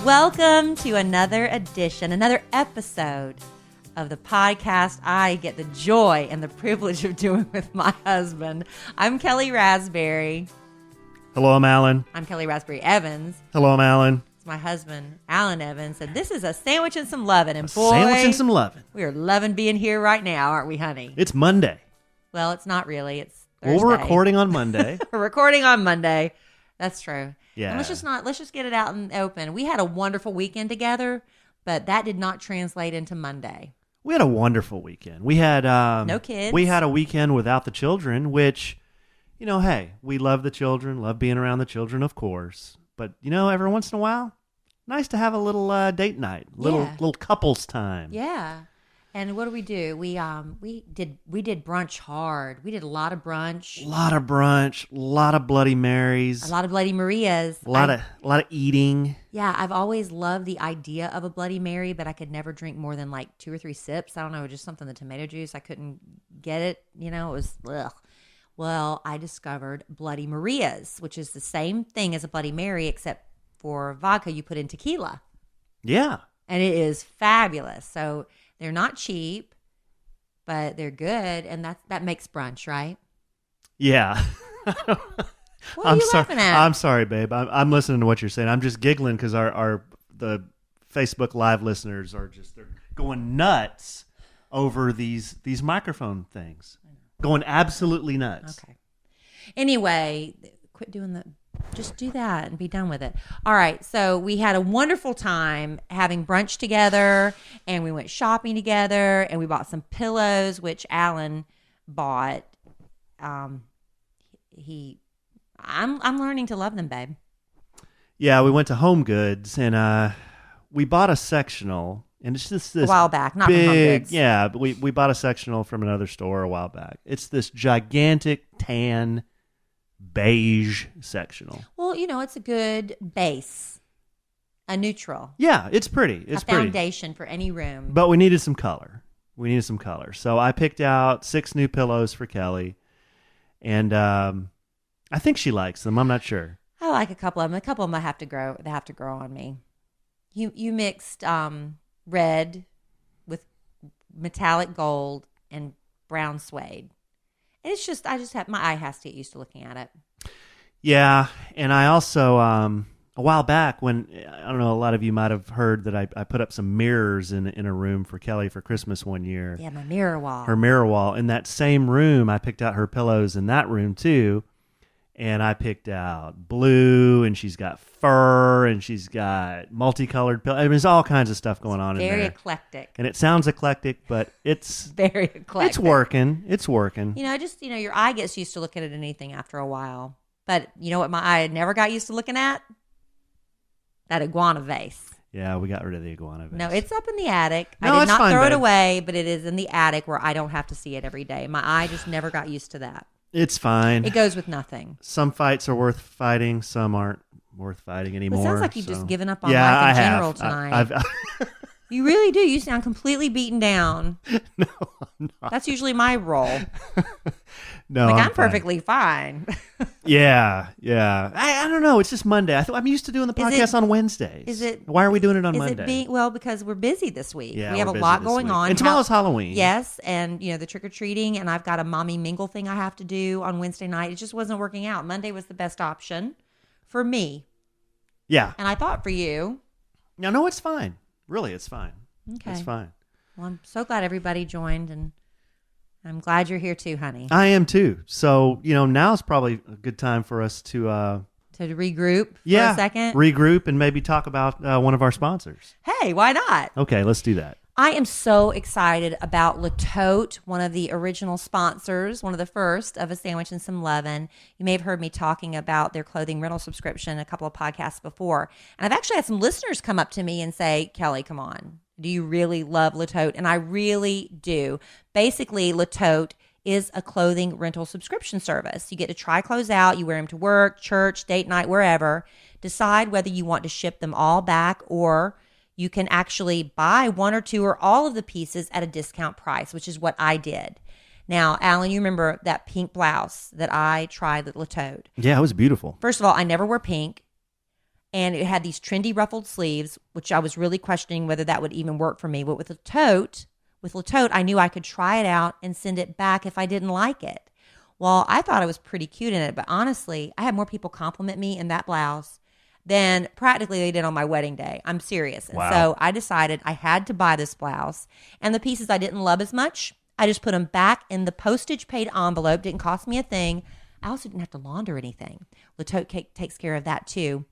Welcome to another edition, another episode of the podcast I get the joy and the privilege of doing with my husband. I'm Kellie Raspberry. Hello, I'm Alan. I'm Kellie Raspberry Evans. Hello, I'm Alan. It's my husband, Alan Evans, and this is a sandwich and some lovin'. And boy, sandwich and some lovin'. We are loving being here right now, aren't we, honey? It's Monday. Well, it's not really. It's Thursday. Well, we're recording on Monday. We're recording on Monday. That's true. Yeah. And let's just get it out in the open. We had a wonderful weekend together, but that did not translate into Monday. We had a wonderful weekend. We had no kids. We had a weekend without the children, which, hey, we love the children, love being around the children, of course. But every once in a while, nice to have a little date night, little couples time. Yeah. And what do? We did brunch hard. We did a lot of brunch. A lot of Bloody Marys. A lot of Bloody Marias. A lot of eating. Yeah, I've always loved the idea of a Bloody Mary, but I could never drink more than like 2 or 3 sips. I don't know, just something, the tomato juice. I couldn't get it. It was, ugh. Well, I discovered Bloody Marias, which is the same thing as a Bloody Mary, except for vodka you put in tequila. Yeah. And it is fabulous. So they're not cheap, but they're good, and that makes brunch, right? Yeah. What are you laughing at? I'm sorry, babe. I'm listening to what you're saying. I'm just giggling because the Facebook Live listeners they're going nuts over these microphone things, going absolutely nuts. Okay. Anyway, quit doing just do that and be done with it. All right. So we had a wonderful time having brunch together, and we went shopping together, and we bought some pillows, which Alan bought. I'm learning to love them, babe. Yeah, we went to Home Goods, and we bought a sectional, and it's just this a while back, not big, from Home Goods. Yeah, but we bought a sectional from another store a while back. It's this gigantic tan beige sectional. Well, it's a good base, a neutral. Yeah, it's pretty. It's a foundation for any room. But we needed some color. So I picked out 6 new pillows for Kellie, and I think she likes them. I'm not sure. I like a couple of them. A couple of them have to grow. They have to grow on me. You mixed red with metallic gold and brown suede. And it's just, my eye has to get used to looking at it. Yeah, and I also, a while back when, I don't know, a lot of you might have heard that I put up some mirrors in a room for Kellie for Christmas one year. Yeah, my mirror wall. Her mirror wall. In that same room, I picked out her pillows in that room too. And I picked out blue, and she's got fur, and she's got multicolored pillows. I mean, there's all kinds of stuff going on in there. Very eclectic. And it sounds eclectic, but it's very eclectic. It's working. Your eye gets used to looking at anything after a while. But you know what my eye never got used to looking at? That iguana vase. Yeah, we got rid of the iguana vase. No, it's up in the attic. No, I did not fine, throw it babe. away, but it is in the attic where I don't have to see it every day. My eye just never got used to that. It's fine. It goes with nothing. Some fights are worth fighting. Some aren't worth fighting anymore. It sounds like you've just given up on life in general tonight. You really do. You sound completely beaten down. No, I'm not. That's usually my role. No, I'm fine. perfectly fine. Yeah. I don't know. It's just Monday. I'm used to doing the podcast on Wednesdays. Is it? Why are we doing it on Is Monday? Well, because we're busy this week. Yeah, we have we're a lot busy this going week. on. And tomorrow's Halloween. Yes, and the trick or treating, and I've got a mommy mingle thing I have to do on Wednesday night. It just wasn't working out. Monday was the best option for me. Yeah. And I thought for you. No, it's fine. Really, it's fine. Okay. It's fine. Well, I'm so glad everybody joined, and I'm glad you're here too, honey. I am too. So, now's probably a good time for us to regroup for a second. Regroup and maybe talk about one of our sponsors. Hey, why not? Okay, let's do that. I am so excited about Le Tote, one of the original sponsors, one of the first of A Sandwich and Some Lovin'. You may have heard me talking about their clothing rental subscription a couple of podcasts before. And I've actually had some listeners come up to me and say, Kellie, come on. Do you really love Le Tote? And I really do. Basically, Le Tote is a clothing rental subscription service. You get to try clothes out. You wear them to work, church, date night, wherever. Decide whether you want to ship them all back, or you can actually buy one or two or all of the pieces at a discount price, which is what I did. Now, Alan, you remember that pink blouse that I tried at Le Tote? Yeah, it was beautiful. First of all, I never wear pink. And it had these trendy ruffled sleeves, which I was really questioning whether that would even work for me. But with Latote, I knew I could try it out and send it back if I didn't like it. Well, I thought it was pretty cute in it, but honestly, I had more people compliment me in that blouse than practically they did on my wedding day. I'm serious. And so I decided I had to buy this blouse. And the pieces I didn't love as much, I just put them back in the postage paid envelope. Didn't cost me a thing. I also didn't have to launder anything. Latote takes care of that too.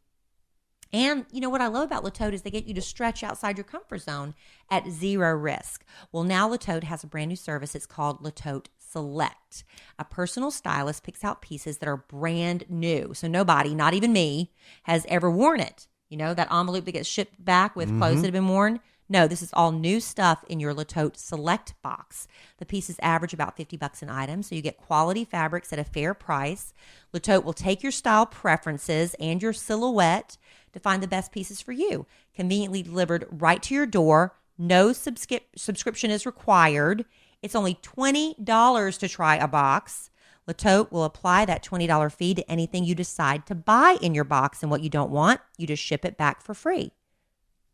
And you know what I love about Latote is they get you to stretch outside your comfort zone at zero risk. Well, now Latote has a brand new service. It's called Latote Select. A personal stylist picks out pieces that are brand new. So nobody, not even me, has ever worn it. You know, that envelope that gets shipped back with clothes that have been worn. No, this is all new stuff in your Latote Select box. The pieces average about $50 an item, so you get quality fabrics at a fair price. Latote will take your style preferences and your silhouette to find the best pieces for you. Conveniently delivered right to your door. No subscription is required. It's only $20 to try a box. Latote will apply that $20 fee to anything you decide to buy in your box, and what you don't want, you just ship it back for free.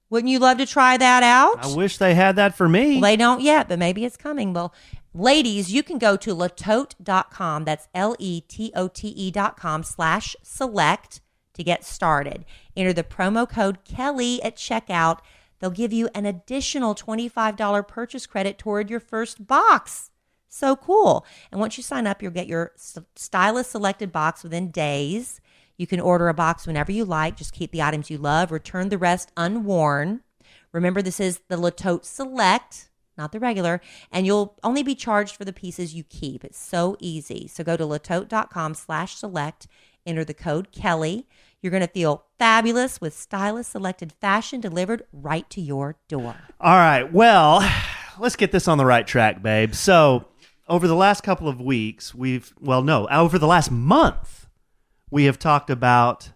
Wouldn't you love to try that out? I wish they had that for me. Well, they don't yet, but maybe it's coming. Well, ladies, you can go to latote.com. That's LETOTE.com/select to get started. Enter the promo code Kellie at checkout. They'll give you an additional $25 purchase credit toward your first box. So cool. And once you sign up, you'll get your stylist selected box within days. You can order a box whenever you like. Just keep the items you love. Return the rest unworn. Remember, this is the Latote Select, not the regular, and you'll only be charged for the pieces you keep. It's so easy. So go to latote.com/select. Enter the code Kellie. You're going to feel fabulous with stylist selected fashion delivered right to your door. All right. Well, let's get this on the right track, babe. So over the last couple of weeks, over the last month, we have talked about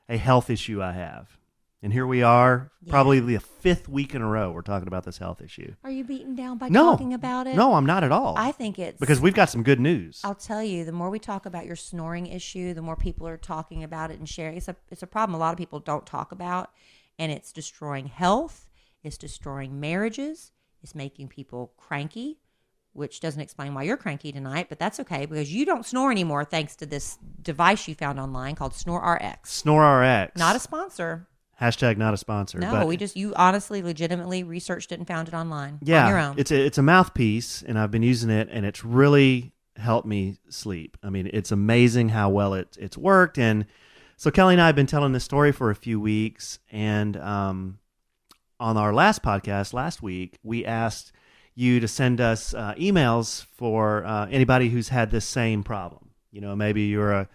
a health issue I have. And here we are, probably the 5th week in a row we're talking about this health issue. Are you beaten down by talking about it? No, I'm not at all. I think it's... Because we've got some good news. I'll tell you, the more we talk about your snoring issue, the more people are talking about it and sharing. It's a problem a lot of people don't talk about, and it's destroying health. It's destroying marriages. It's making people cranky, which doesn't explain why you're cranky tonight, but that's okay because you don't snore anymore thanks to this device you found online called SnoreRx. SnoreRx. Not a sponsor. Hashtag not a sponsor. No, but you honestly, legitimately researched it and found it online on your own. It's a mouthpiece, and I've been using it, and it's really helped me sleep. I mean, it's amazing how well it's worked. And so Kellie and I have been telling this story for a few weeks, and on our last podcast last week, we asked you to send us emails for anybody who's had this same problem. You know, maybe you're a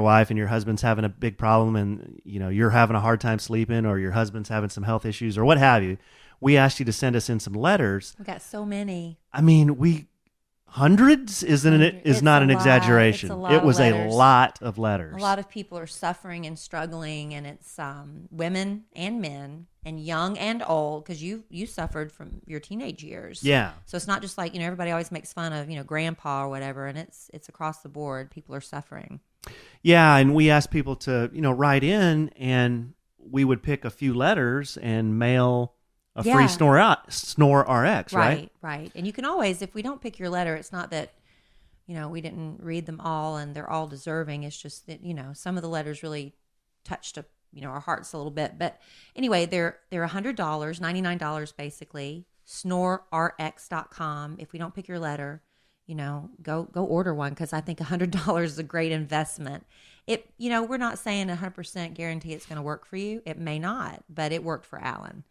wife and your husband's having a big problem, and you know you're having a hard time sleeping, or your husband's having some health issues, or what have you. We asked you to send us in some letters. We got so many. I mean, hundreds is not an exaggeration. It was a lot of letters. A lot of people are suffering and struggling, and it's women and men, and young and old, because you suffered from your teenage years. Yeah. So it's not just like, everybody always makes fun of, grandpa or whatever, and it's across the board. People are suffering. Yeah, and we asked people to, write in, and we would pick a few letters and mail a free SnoreRx, right? Right. And you can always, if we don't pick your letter, it's not that, we didn't read them all and they're all deserving. It's just that, some of the letters really touched our hearts a little bit. But anyway, they're $100, $99 basically, SnoreRx.com. If we don't pick your letter, go order one, because I think $100 is a great investment. We're not saying 100% guarantee it's going to work for you. It may not, but it worked for Alan.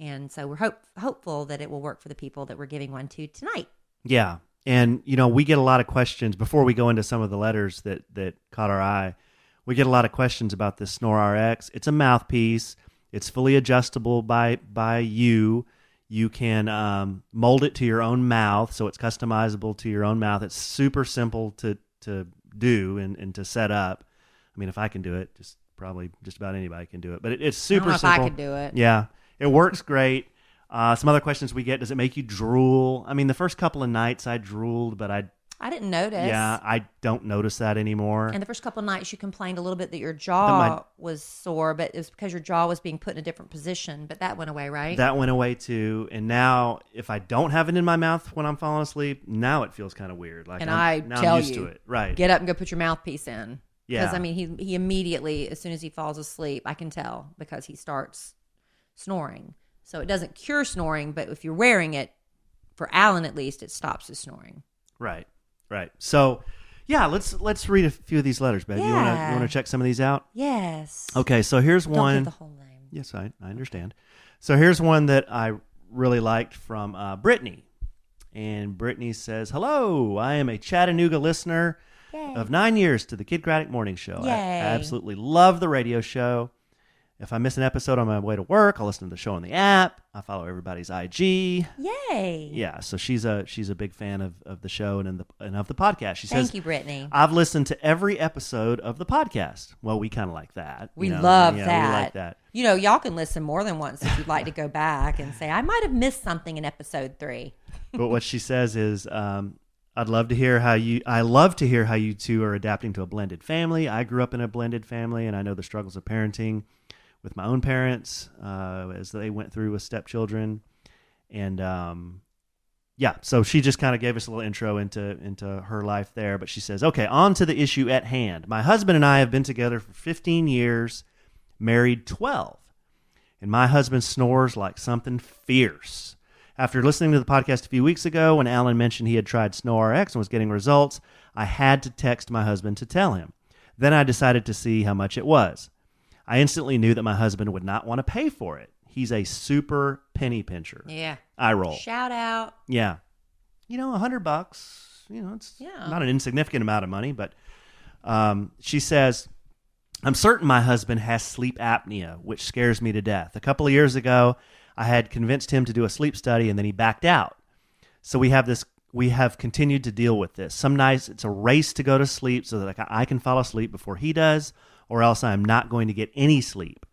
And so we're hopeful that it will work for the people that we're giving one to tonight. Yeah. And, we get a lot of questions before we go into some of the letters that caught our eye. We get a lot of questions about this SnoreRx. It's a mouthpiece. It's fully adjustable by you. You can mold it to your own mouth, so it's customizable to your own mouth. It's super simple to do and to set up. I mean, if I can do it, probably just about anybody can do it. But it's super simple. I don't know if I could do it. Yeah, it works great. Some other questions we get: does it make you drool? I mean, the first couple of nights I drooled, but I I didn't notice. Yeah, I don't notice that anymore. And the first couple of nights, you complained a little bit that your jaw was sore, but it was because your jaw was being put in a different position. But that went away, right? That went away too. And now, if I don't have it in my mouth when I'm falling asleep, now it feels kind of weird. Like I'm used to it. Right. Get up and go put your mouthpiece in. Yeah. Because, I mean, he immediately, as soon as he falls asleep, I can tell because he starts snoring. So it doesn't cure snoring, but if you're wearing it, for Alan at least, it stops his snoring. Right. So, yeah, let's read a few of these letters, babe. Yeah. You want to check some of these out? Yes. Okay, so here's one. Don't give the whole name. Yes, I understand. So here's one that I really liked from Brittany. And Brittany says, "Hello, I am a Chattanooga listener of 9 years to the Kid Craddock Morning Show. Yay. I absolutely love the radio show. If I miss an episode on my way to work, I'll listen to the show on the app. I follow everybody's IG. Yay. Yeah, so she's a big fan of the show and of the podcast. She says, Thank you, Brittany. I've listened to every episode of the podcast. Well, we kind of like that. We love that. We like that. You know, y'all can listen more than once if you'd like to go back and say, I might have missed something in episode 3. But what she says is, I love to hear how you two are adapting to a blended family. I grew up in a blended family, and I know the struggles of parenting with my own parents as they went through with stepchildren. And so she just kind of gave us a little intro into her life there. But she says, okay, on to the issue at hand. My husband and I have been together for 15 years, married 12. And my husband snores like something fierce. After listening to the podcast a few weeks ago, when Alan mentioned he had tried SnowRx and was getting results, I had to text my husband to tell him. Then I decided to see how much it was. I instantly knew that my husband would not want to pay for it. He's a super penny pincher. Yeah. I roll. Shout out. Yeah. $100, it's not an insignificant amount of money, but she says, I'm certain my husband has sleep apnea, which scares me to death. A couple of years ago, I had convinced him to do a sleep study, and then he backed out. So we have continued to deal with this. Some nights it's a race to go to sleep so that I can fall asleep before he does, or else I'm not going to get any sleep.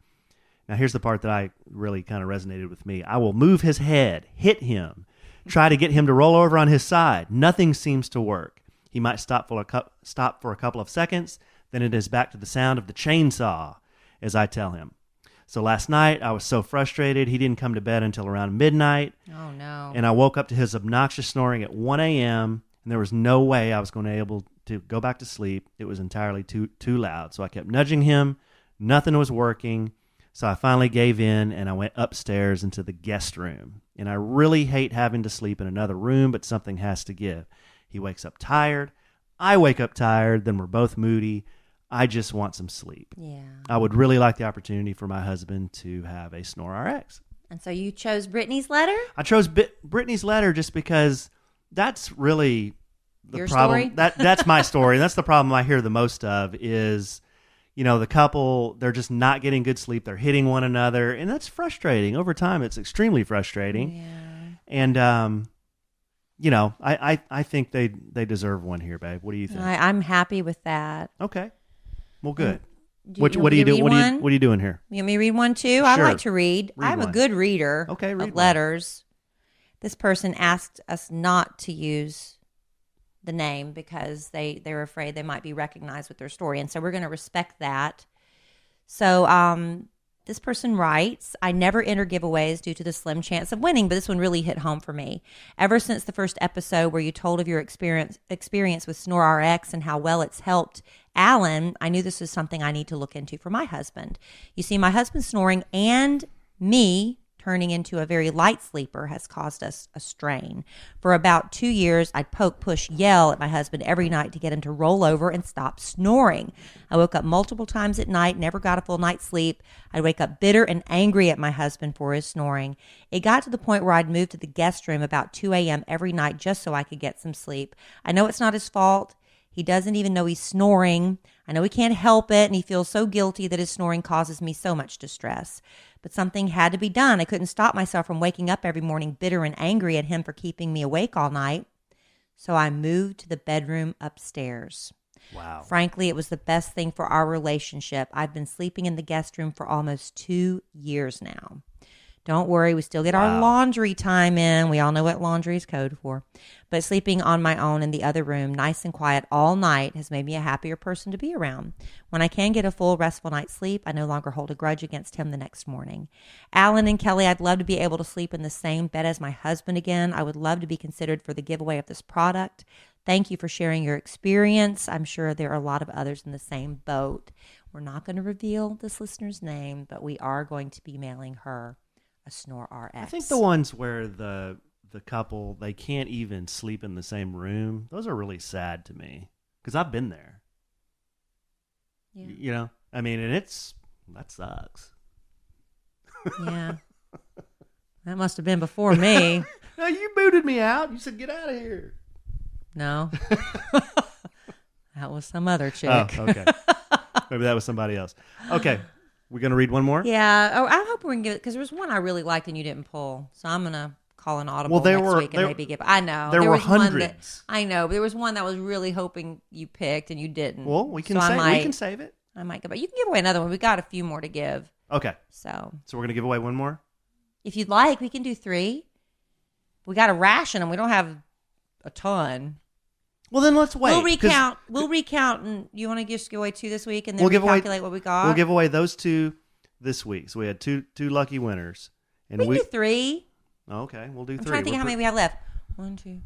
Now, here's the part that I really kind of resonated with me. I will move his head, hit him, try to get him to roll over on his side. Nothing seems to work. He might stop for a couple of seconds, then it is back to the sound of the chainsaw, as I tell him. So last night, I was so frustrated, he didn't come to bed until around midnight. Oh, no. And I woke up to his obnoxious snoring at 1 a.m., and there was no way I was going to be able to go back to sleep. It was entirely too loud. So I kept nudging him. Nothing was working. So I finally gave in, and I went upstairs into the guest room. And I really hate having to sleep in another room, but something has to give. He wakes up tired. I wake up tired. Then we're both moody. I just want some sleep. Yeah. I would really like the opportunity for my husband to have a SnowRx. And so you chose Brittany's letter? I chose Brittany's letter just because that's really the Your problem. story? That's my story. That's the problem I hear the most of is, the couple, they're just not getting good sleep. They're hitting one another, and that's frustrating. Over time, it's extremely frustrating. Yeah. And, I think they deserve one here, babe. What do you think? I'm happy with that. Okay. Well, good. Want What are me you to doing? read What are you doing here? You want me to read one too? I Sure. like to read. I'm one. a good reader Okay, read of one. letters. This person asked us not to use the name because they're afraid they might be recognized with their story. And so we're going to respect that. So this person writes, I never enter giveaways due to the slim chance of winning, but this one really hit home for me. Ever since the first episode where you told of your experience with SnowRx and how well it's helped Alan, I knew this was something I need to look into for my husband. You see, my husband snoring and me turning into a very light sleeper has caused us a strain. For about 2 years, I'd poke, push, yell at my husband every night to get him to roll over and stop snoring. I woke up multiple times at night, never got a full night's sleep. I'd wake up bitter and angry at my husband for his snoring. It got to the point where I'd move to the guest room about 2 a.m. every night just so I could get some sleep. I know it's not his fault. He doesn't even know he's snoring. I know he can't help it, and he feels so guilty that his snoring causes me so much distress. But something had to be done. I couldn't stop myself from waking up every morning bitter and angry at him for keeping me awake all night. So I moved to the bedroom upstairs. Wow. Frankly, it was the best thing for our relationship. I've been sleeping in the guest room for almost 2 years now. Don't worry, we still get our laundry time in. We all know what laundry is code for. But sleeping on my own in the other room, nice and quiet all night, has made me a happier person to be around. When I can get a full, restful night's sleep, I no longer hold a grudge against him the next morning. Alan and Kelly, I'd love to be able to sleep in the same bed as my husband again. I would love to be considered for the giveaway of this product. Thank you for sharing your experience. I'm sure there are a lot of others in the same boat. We're not going to reveal this listener's name, but we are going to be mailing her a Snore RX. I think the ones where the couple, they can't even sleep in the same room, those are really sad to me because I've been there. Yeah. You know, I mean, and that sucks. Yeah. That must have been before me. No, you booted me out. You said, get out of here. No. That was some other chick. Oh, okay. Maybe that was somebody else. Okay. We're going to read one more? Yeah. Oh, I hope we can give it, because there was one I really liked and you didn't pull. So I'm going to call an audible next week and maybe give. I know. There were was hundreds. I know. But there was one that was really hoping you picked and you didn't. Well, we can save it. I might go, but you can give away another one. We got a few more to give. Okay. So we're going to give away one more? If you'd like, we can do 3. We got to ration them. We don't have a ton. Well, then let's wait. We'll recount, and you want to just give away 2 this week, and then we'll calculate what we got? We'll give away those 2 this week. So we had two lucky winners. And we can do 3. Okay, we'll do 3. I'm trying to think how many we have left. 1, 2,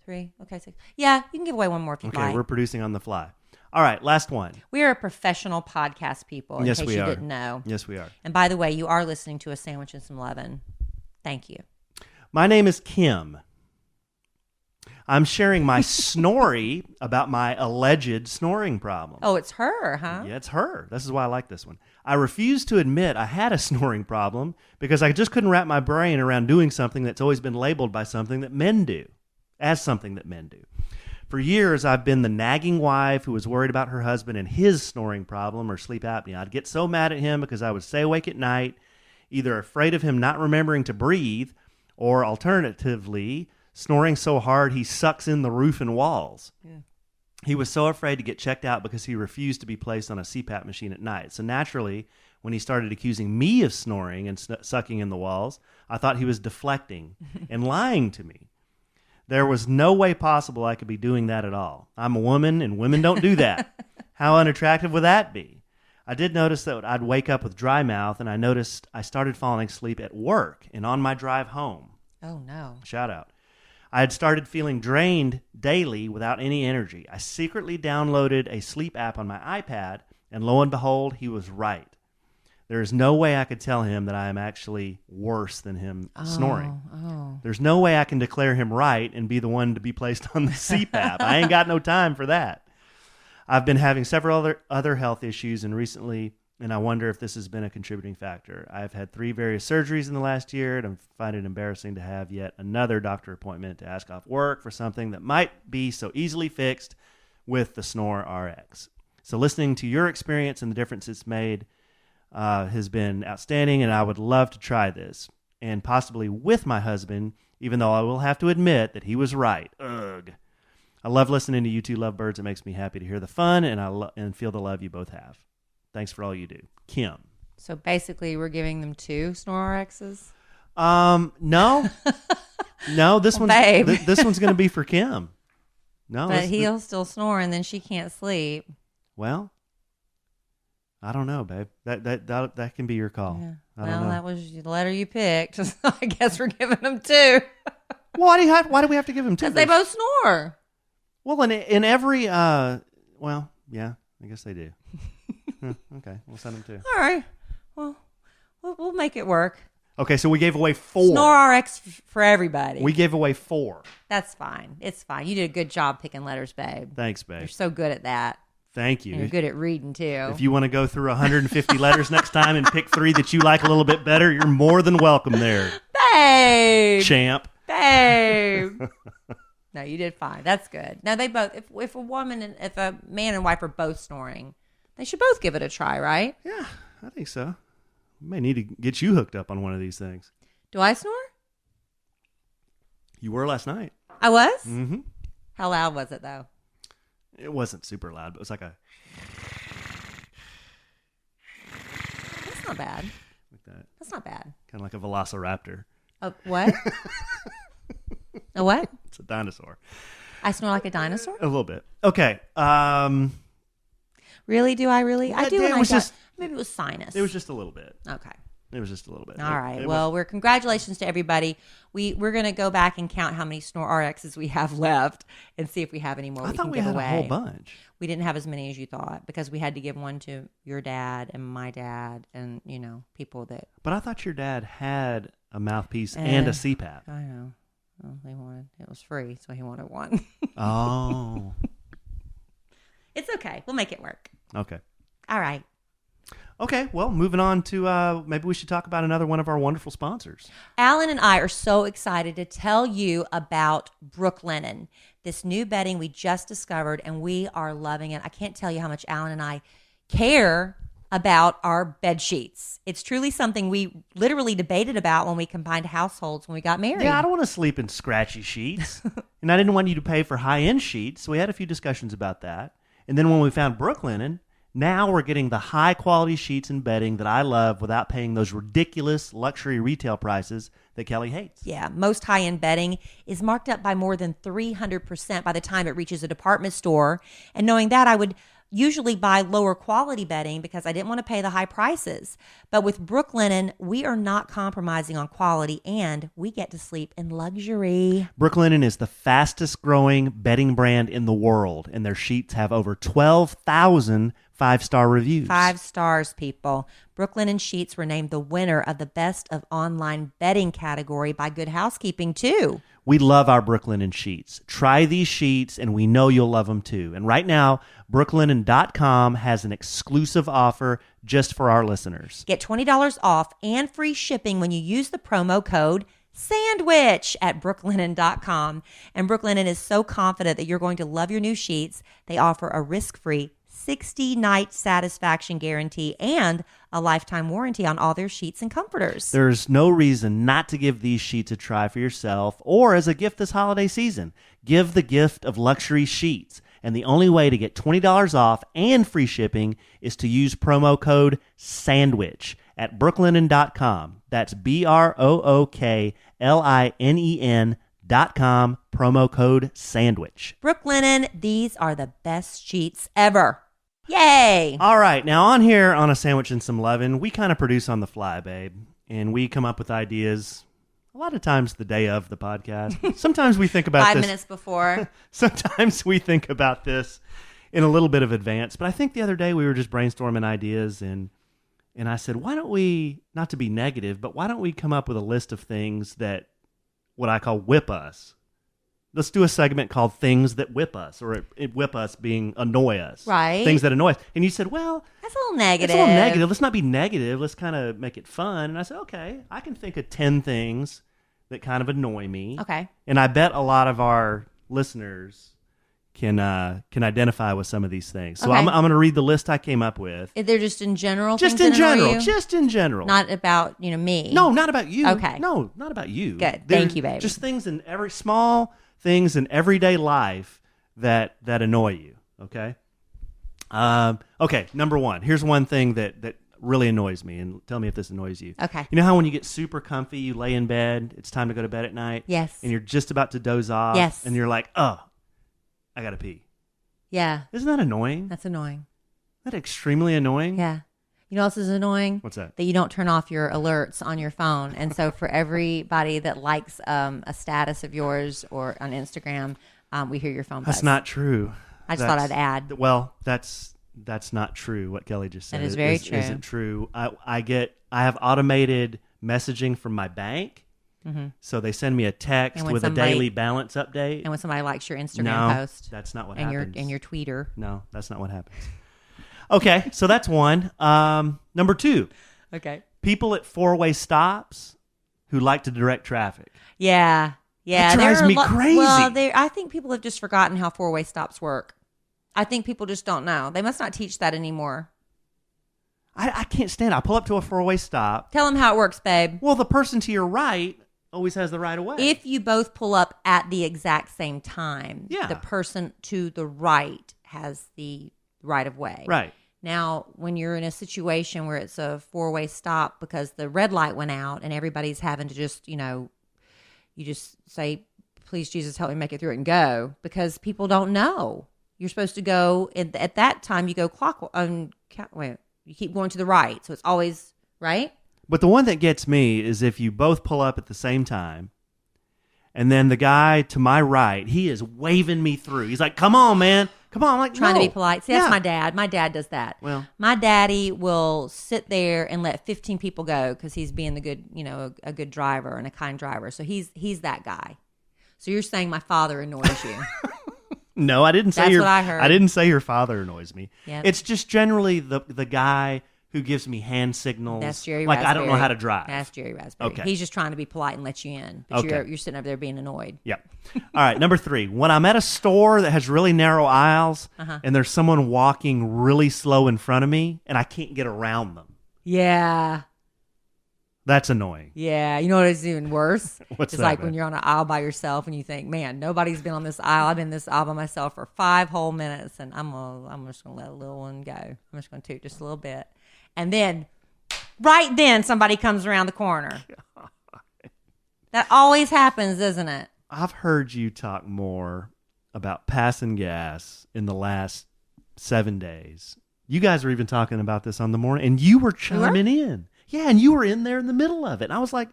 3. Okay, 6. Yeah, you can give away one more if you'd like. Okay, we're producing on the fly. All right, last one. We are a professional podcast people, in case you didn't know. Yes, we are. And by the way, you are listening to A Sandwich and Some Lovin'. Thank you. My name is Kim. I'm sharing my snorry about my alleged snoring problem. Oh, it's her, huh? Yeah, it's her. This is why I like this one. I refuse to admit I had a snoring problem because I just couldn't wrap my brain around doing something that's always been labeled by something that men do, as something that men do. For years, I've been the nagging wife who was worried about her husband and his snoring problem or sleep apnea. I'd get so mad at him because I would stay awake at night, either afraid of him not remembering to breathe or alternatively snoring so hard he sucks in the roof and walls. Yeah. He was so afraid to get checked out because he refused to be placed on a CPAP machine at night. So naturally, when he started accusing me of snoring and sucking in the walls, I thought he was deflecting and lying to me. There was no way possible I could be doing that at all. I'm a woman, and women don't do that. How unattractive would that be? I did notice that I'd wake up with dry mouth, and I noticed I started falling asleep at work and on my drive home. Oh, no. Shout out. I had started feeling drained daily without any energy. I secretly downloaded a sleep app on my iPad, and lo and behold, he was right. There is no way I could tell him that I am actually worse than him snoring. Oh. There's no way I can declare him right and be the one to be placed on the CPAP. I ain't got no time for that. I've been having several other health issues and I wonder if this has been a contributing factor. I've had 3 various surgeries in the last year, and I find it embarrassing to have yet another doctor appointment to ask off work for something that might be so easily fixed with the Snore RX. So listening to your experience and the difference it's made has been outstanding, and I would love to try this, and possibly with my husband, even though I will have to admit that he was right. Ugh. I love listening to you two lovebirds. It makes me happy to hear the fun and feel the love you both have. Thanks for all you do. Kim. So basically, we're giving them 2 Snore RXs? No. No, this one's going to be for Kim. No. But he'll still snore, and then she can't sleep. Well, I don't know, babe. That can be your call. Yeah. I don't know. That was the letter you picked. I guess we're giving them 2. Why do we have to give them 2? Because they both snore. Well, in every well, yeah, I guess they do. Okay, we'll send them 2. All right. Well, we'll make it work. Okay, so we gave away 4. Snore RX for everybody. We gave away 4. That's fine. It's fine. You did a good job picking letters, babe. Thanks, babe. You're so good at that. Thank you. And you're good at reading, too. If you want to go through 150 letters next time and pick 3 that you like a little bit better, you're more than welcome there. Babe! Champ. Babe! No, you did fine. That's good. Now, they both, if a man and wife are both snoring, they should both give it a try, right? Yeah, I think so. We may need to get you hooked up on one of these things. Do I snore? You were last night. I was? Mm-hmm. How loud was it, though? It wasn't super loud, but it was like a... That's not bad. like that. That's not bad. Kind of like a velociraptor. A what? A what? It's a dinosaur. I snore like a dinosaur? A little bit. Okay. Really? Do I really? I do. It When was I just. maybe it was sinus. It was just a little bit. Okay. It was just a little bit. All right. Well, we're congratulations to everybody. We're going to go back and count how many Snore RXs we have left and see if we have any more I thought can we give had away. a whole bunch. We didn't have as many as you thought because we had to give one to your dad and my dad and, people that. But I thought your dad had a mouthpiece and a CPAP. I know. Well, it was free, so he wanted one. Oh. It's okay. We'll make it work. Okay. All right. Okay, well, moving on to maybe we should talk about another one of our wonderful sponsors. Alan and I are so excited to tell you about Brooklinen, this new bedding we just discovered, and we are loving it. I can't tell you how much Alan and I care about our bed sheets. It's truly something we literally debated about when we combined households when we got married. Yeah, I don't want to sleep in scratchy sheets, and I didn't want you to pay for high-end sheets, so we had a few discussions about that. And then when we found Brooklinen, now we're getting the high-quality sheets and bedding that I love without paying those ridiculous luxury retail prices that Kelly hates. Yeah, most high-end bedding is marked up by more than 300% by the time it reaches a department store. And knowing that, I would usually buy lower quality bedding because I didn't want to pay the high prices. But with Brooklinen, we are not compromising on quality and we get to sleep in luxury. Brooklinen is the fastest growing bedding brand in the world, and their sheets have over 12,000 5-star reviews. 5 stars, people. Brooklinen sheets were named the winner of the Best of Online Bedding category by Good Housekeeping, too. We love our Brooklinen sheets. Try these sheets, and we know you'll love them, too. And right now, Brooklinen.com has an exclusive offer just for our listeners. Get $20 off and free shipping when you use the promo code SANDWICH at brooklinen.com. And Brooklinen is so confident that you're going to love your new sheets. They offer a risk-free 60-night satisfaction guarantee and a lifetime warranty on all their sheets and comforters. There's no reason not to give these sheets a try for yourself or as a gift this holiday season. Give the gift of luxury sheets. And the only way to get $20 off and free shipping is to use promo code SANDWICH at brooklinen.com. That's BROOKLINEN.com, promo code SANDWICH. Brooklinen, these are the best sheets ever. Yay! All right, now on here on A Sandwich and Some Lovin', we kind of produce on the fly, babe. And we come up with ideas a lot of times the day of the podcast. Sometimes we think about 5 this. minutes before. Sometimes we think about this in a little bit of advance. But I think the other day we were just brainstorming ideas and I said, why don't we, not to be negative, but why don't we come up with a list of things that what I call whip us? Let's do a segment called Things That Whip Us, or it whip us being annoy us. Right. Things that annoy us. And you said, well, That's a little negative. it's a little negative. Let's not be negative. Let's kind of make it fun. And I said, okay, I can think of 10 things that kind of annoy me. Okay. And I bet a lot of our listeners can identify with some of these things. So Okay. I'm going to read the list I came up with. They're just in general. Just things in that annoy general. you? Just in general. Not about me. No, not about you. Okay. No, not about you. Good. They're Thank you, baby. Just things in small things in everyday life that annoy you. Okay. Okay. Number one. Here's one thing that really annoys me, and tell me if this annoys you. Okay. You know how when you get super comfy, you lay in bed, it's time to go to bed at night. Yes. And you're just about to doze off. Yes. And you're like, oh, I gotta pee. Yeah. Isn't that annoying? That's annoying. Isn't that extremely annoying? Yeah. You know what else is annoying? What's that? That you don't turn off your alerts on your phone. And so for everybody that likes a status of yours or on Instagram, we hear your phone buzz. That's not true. I just thought I'd add. Well, that's not true. What Kelly just said That is very true. Isn't true. I have automated messaging from my bank, so they send me a text And when with somebody- a daily balance update. And when somebody likes your Instagram No, post that's not what and happens. your tweeter. No, that's not what happens. Okay, so that's one. Number two, Okay. people at four-way stops who like to direct traffic. Yeah. Yeah. That drives there are me crazy. Well, I think people have just forgotten how four-way stops work. I think people just don't know. They must not teach that anymore. I can't stand it. I pull up to a four-way stop. Tell them how it works, babe. Well, the person to your right always has the right of way. If you both pull up at the exact same time, Yeah. the person to the right has the right of way. Right. Now, when you're in a situation where it's a 4-way stop because the red light went out and everybody's having to just, you just say, please, Jesus, help me make it through it and go, because people don't know. You're supposed to go, at that time, you go you keep going to the right. So it's always right. But the one that gets me is if you both pull up at the same time, and then the guy to my right, he is waving me through. He's like, come on, man. Come on. I'm like, trying no. to be polite. See, that's my dad. My dad does that. Well, my daddy will sit there and let 15 people go because he's being the good, a good driver and a kind driver. So he's that guy. So you're saying my father annoys you? No, I didn't say That's what I heard. I didn't say your father annoys me. Yep. It's just generally the guy who gives me hand signals. That's Jerry like Raspberry. I don't know how to drive. That's Jerry Raspberry. Okay. He's just trying to be polite and let you in. But you're sitting over there being annoyed. Yep. All right, number 3. When I'm at a store that has really narrow aisles and there's someone walking really slow in front of me and I can't get around them. Yeah. That's annoying. Yeah. You know what is even worse? What's it's that, like man? when you're on an aisle by yourself and you think, man, nobody's been on this aisle. I've been in this aisle by myself for 5 whole minutes and I'm just going to let a little one go. I'm just going to toot just a little bit. And then right then somebody comes around the corner. God. That always happens, isn't it? I've heard you talk more about passing gas in the last 7 days. You guys were even talking about this on the morning, and you were chiming in. Yeah, and you were in there in the middle of it. And I was like,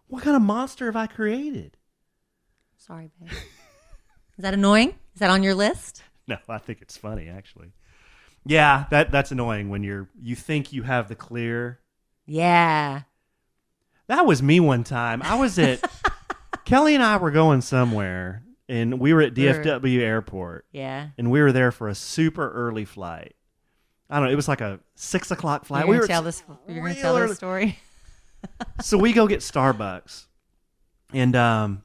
what kind of monster have I created? Sorry, babe. Is that annoying? Is that on your list? No, I think it's funny, actually. Yeah, that's annoying when you think you have the clear. Yeah. That was me one time. I was at Kellie and I were going somewhere, and we were at DFW Airport. Yeah. And we were there for a super early flight. I don't know. It was like a 6 o'clock flight. You're going to tell this story? So we go get Starbucks. And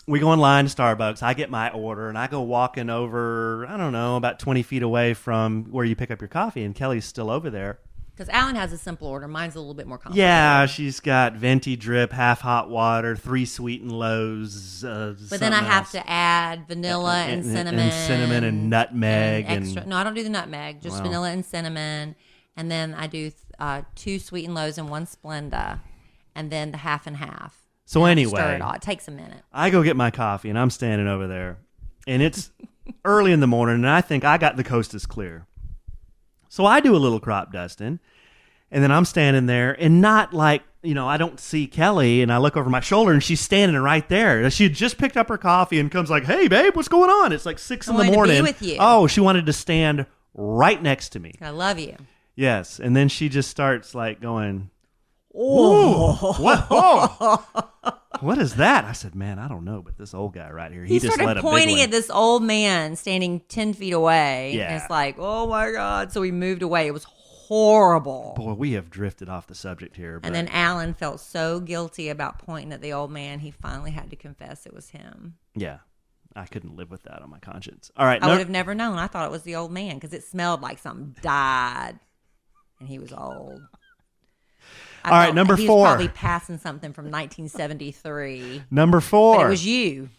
we go in line to Starbucks. I get my order, and I go walking over, I don't know, about 20 feet away from where you pick up your coffee, and Kelly's still over there. Because Alan has a simple order. Mine's a little bit more complicated. Yeah, she's got venti drip, half hot water, 3 sweet and lows. But then I have to add vanilla and cinnamon. And cinnamon and nutmeg. And extra. No, I don't do the nutmeg. Just vanilla and cinnamon. And then I do 2 sweet and lows and 1 Splenda. And then the half and half. So anyway. Stir it all. It takes a minute. I go get my coffee, and I'm standing over there. And it's early in the morning, and I think I got the coast is clear. So I do a little crop dusting, and then I'm standing there, and not like, I don't see Kellie, and I look over my shoulder, and she's standing right there. She had just picked up her coffee and comes like, hey, babe, what's going on? It's like 6 in the morning. To be with you. Oh, she wanted to stand right next to me. I love you. Yes, and then she just starts like going, oh, what? Oh. What is that? I said, man, I don't know, but this old guy right here, he just let a big one. Pointing at this old man standing 10 feet away. Yeah. And it's like, oh my God. So we moved away. It was horrible. Boy, we have drifted off the subject here. And then Alan felt so guilty about pointing at the old man, he finally had to confess it was him. Yeah. I couldn't live with that on my conscience. All right. I would have never known. I thought it was the old man because it smelled like something died. And he was old. All right, number 4. He was probably passing something from 1973. Number 4. But it was you.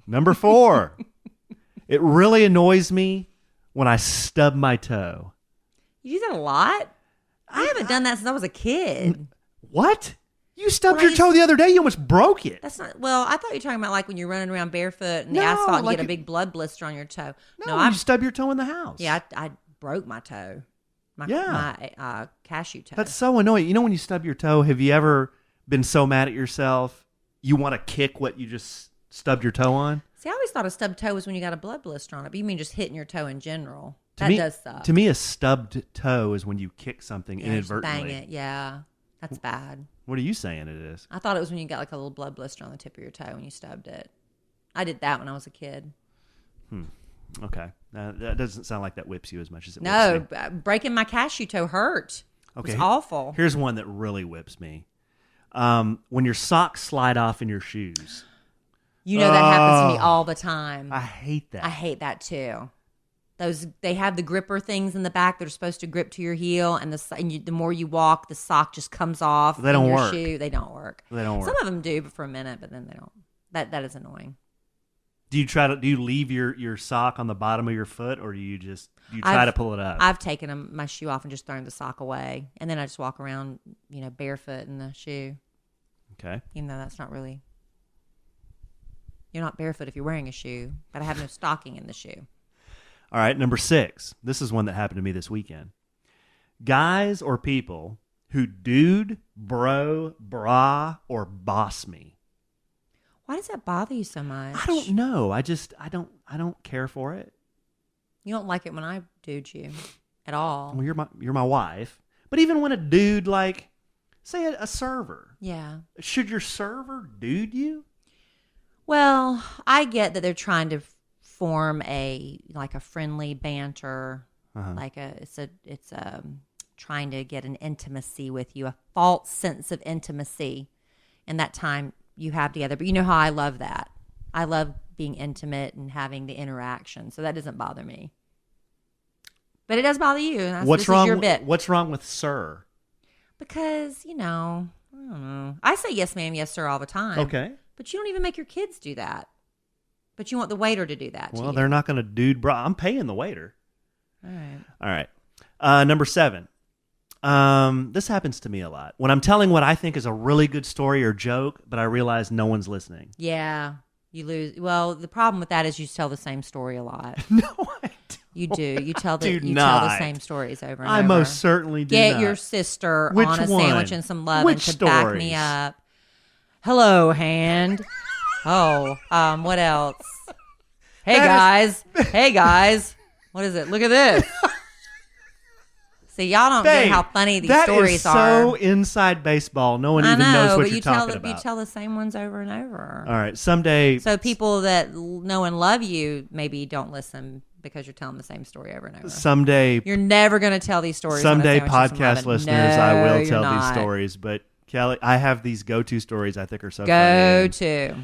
Number 4. It really annoys me when I stub my toe. You do that a lot? I haven't done that since I was a kid. What? You stubbed your toe the other day. You almost broke it. That's not. Well, I thought you were talking about like when you're running around barefoot in the asphalt and you get a big blood blister on your toe. No, you stub your toe in the house. Yeah, I broke my toe. My cashew toe. That's so annoying. When you stub your toe, have you ever been so mad at yourself you want to kick what you just stubbed your toe on? See, I always thought a stubbed toe was when you got a blood blister on it. But you mean just hitting your toe in general? That does suck. To me, a stubbed toe is when you kick something inadvertently. Just bang it. Yeah, that's bad. What are you saying it is? I thought it was when you got like a little blood blister on the tip of your toe when you stubbed it. I did that when I was a kid. Okay. That doesn't sound like that whips you as much as it whips No, me. breaking my cashew toe hurt. Okay. It was awful. Here's one that really whips me. When your socks slide off in your shoes. That happens to me all the time. I hate that. I hate that too. They have the gripper things in the back that are supposed to grip to your heel, and the more you walk, the sock just comes off. They don't your work. Shoe. They don't work. They don't work. Some of them do, but for a minute, but then they don't. That is annoying. Do you leave your sock on the bottom of your foot, or do you try to pull it up? I've taken my shoe off and just thrown the sock away, and then I just walk around, barefoot in the shoe. Okay. Even though that's not really. You're not barefoot if you're wearing a shoe, but I have no stocking in the shoe. All right, number 6. This is one that happened to me this weekend. Guys or people who dude, bro, bra, or boss me. Why does that bother you so much? I don't know. I don't care for it. You don't like it when I dude you at all. Well, you're my wife. But even when a dude, like, say a server. Yeah. Should your server dude you? Well, I get that they're trying to form a friendly banter, it's trying to get an intimacy with you, a false sense of intimacy in that time you have together. But you know how I love that. I love being intimate and having the interaction, so that doesn't bother me. But it does bother you. And What's wrong? Is your bit. What's wrong with sir? Because I don't know. I say yes, ma'am, yes, sir all the time. Okay. But you don't even make your kids do that. But you want the waiter to do that. Well, they're not going to dude bra. I'm paying the waiter. All All right. Number 7. This happens to me a lot. When I'm telling what I think is a really good story or joke, but I realize no one's listening. Yeah, you lose. Well, the problem with that is you tell the same story a lot. No, I don't. You do. You tell the same stories over and I over. most certainly do Get not. your sister Which on a one? sandwich and some love Which and to back me stories? up. Hello, hand. What else? Hey guys. What is it? Look at this. See, y'all don't get how funny these stories are. That is so inside baseball. No one even knows what you're talking about. You tell the same ones over and over. All right, someday. So people that know and love you maybe don't listen because you're telling the same story over and over. Someday. You're never going to tell these stories. Someday, podcast listeners, I will tell these not. stories. But Kelly, I have these go-to stories I think are so funny. Go-to.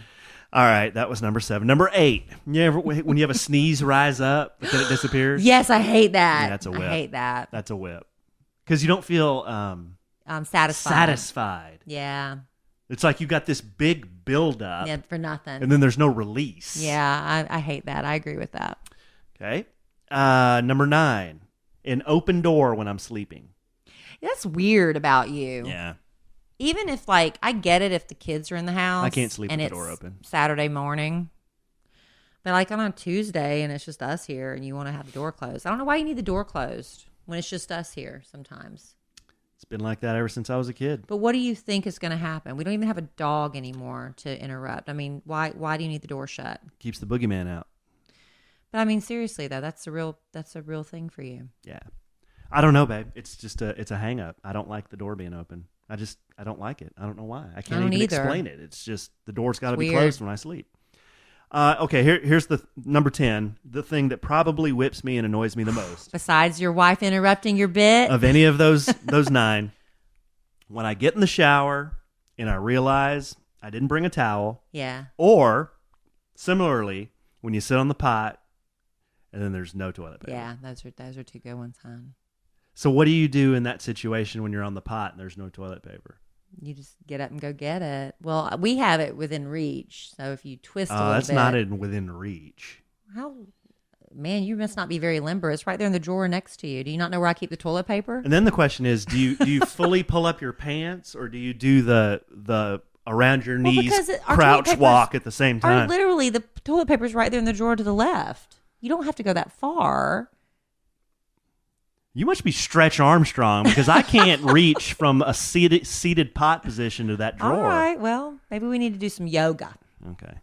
All right, that was number 7. Number 8. When you have a sneeze rise up, but then it disappears? Yes, I hate that. Yeah, that's a whip. I hate that. That's a whip. Because you don't feel satisfied. Yeah. It's like you got this big buildup. Yeah, for nothing. And then there's no release. Yeah, I hate that. I agree with that. Okay. Number 9. An open door when I'm sleeping. That's weird about you. Yeah. Even if, I get it if the kids are in the house. I can't sleep and with the door open. Saturday morning. But, on a Tuesday and it's just us here and you want to have the door closed. I don't know why you need the door closed when it's just us here sometimes. It's been like that ever since I was a kid. But what do you think is going to happen? We don't even have a dog anymore to interrupt. I mean, why do you need the door shut? Keeps the boogeyman out. But, seriously, though, that's a real thing for you. Yeah. I don't know, babe. It's just it's a hang up. I don't like the door being open. I don't like it. I don't know why. I can't even explain it. It's just the door's got to be closed when I sleep. Okay, here's the number 10, the thing that probably whips me and annoys me the most. Besides your wife interrupting your bit? Of any of those 9, when I get in the shower and I realize I didn't bring a towel. Yeah. Or, similarly, when you sit on the pot and then there's no toilet paper. Yeah, those are 2 good ones, hon. So what do you do in that situation when you're on the pot and there's no toilet paper? You just get up and go get it. Well, we have it within reach. So if you twist a little that's bit. not within reach. Man, you must not be very limber. It's right there in the drawer next to you. Do you not know where I keep the toilet paper? And then the question is, do you fully pull up your pants or do you do the around your knees crouch walk at the same time? Literally, the toilet paper's right there in the drawer to the left. You don't have to go that far. You must be Stretch Armstrong because I can't reach from a seated pot position to that drawer. All right. Well, maybe we need to do some yoga. Okay.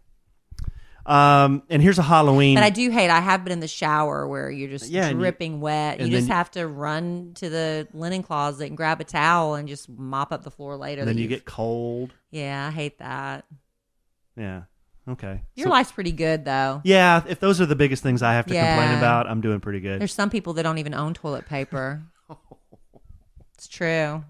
And here's a Halloween. But I have been in the shower where you're just dripping wet. You just have to run to the linen closet and grab a towel and just mop up the floor later. And then you get cold. Yeah, I hate that. Yeah. Okay. Your life's pretty good, though. Yeah, if those are the biggest things I have to complain about, I'm doing pretty good. There's some people that don't even own toilet paper. It's true.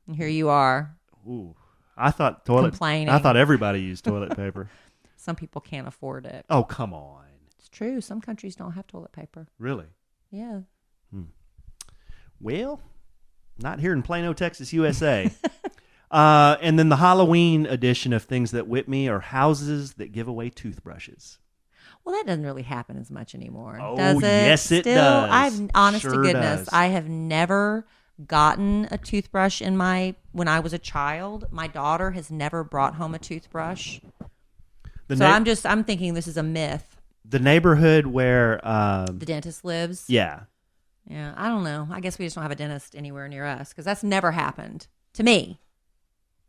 And here you are. Ooh. I thought complaining. I thought everybody used toilet paper. Some people can't afford it. Oh, come on. It's true. Some countries don't have toilet paper. Really? Yeah. Well, not here in Plano, Texas, USA. And then the Halloween edition of things that whip me are houses that give away toothbrushes. Well, that doesn't really happen as much anymore, Oh, does it? yes, it Still, does. I've, honest Sure to goodness, does. I have never gotten a toothbrush when I was a child. My daughter has never brought home a toothbrush. I'm thinking this is a myth. The neighborhood where The dentist lives. yeah. Yeah, I don't know. I guess we just don't have a dentist anywhere near us because that's never happened to me.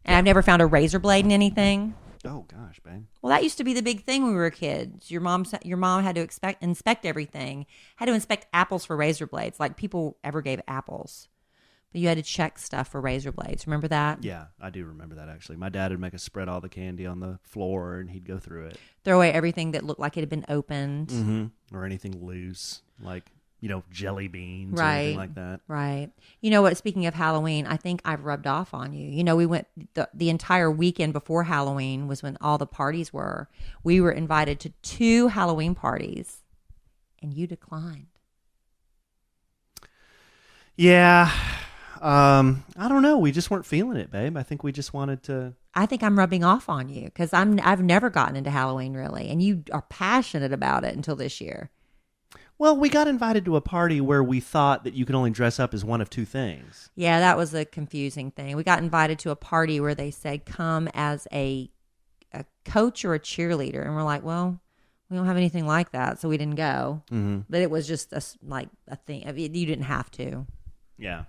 And I've never found a razor blade in anything. Oh gosh, babe. Well, that used to be the big thing when we were kids. Your mom had to inspect everything. Had to inspect apples for razor blades, like people ever gave apples. But you had to check stuff for razor blades. Remember that? Yeah, I do remember that actually. My dad would make us spread all the candy on the floor, and he'd go through it. Throw away everything that looked like it had been opened. Mm-hmm. Or anything loose, like jelly beans or Right. anything like that. Right. You know what? Speaking of Halloween, I think I've rubbed off on you. We went the entire weekend before Halloween was when all the parties were. We were invited to 2 Halloween parties, and you declined. Yeah. I don't know. We just weren't feeling it, babe. I think we just wanted to. I think I'm rubbing off on you because I've never gotten into Halloween really, and you are passionate about it until this year. Well, we got invited to a party where we thought that you could only dress up as one of 2 things. Yeah, that was a confusing thing. We got invited to a party where they said come as a coach or a cheerleader, and we're like, well, we don't have anything like that, so we didn't go. Mm-hmm. But it was just a thing. I mean, you didn't have to. Yeah.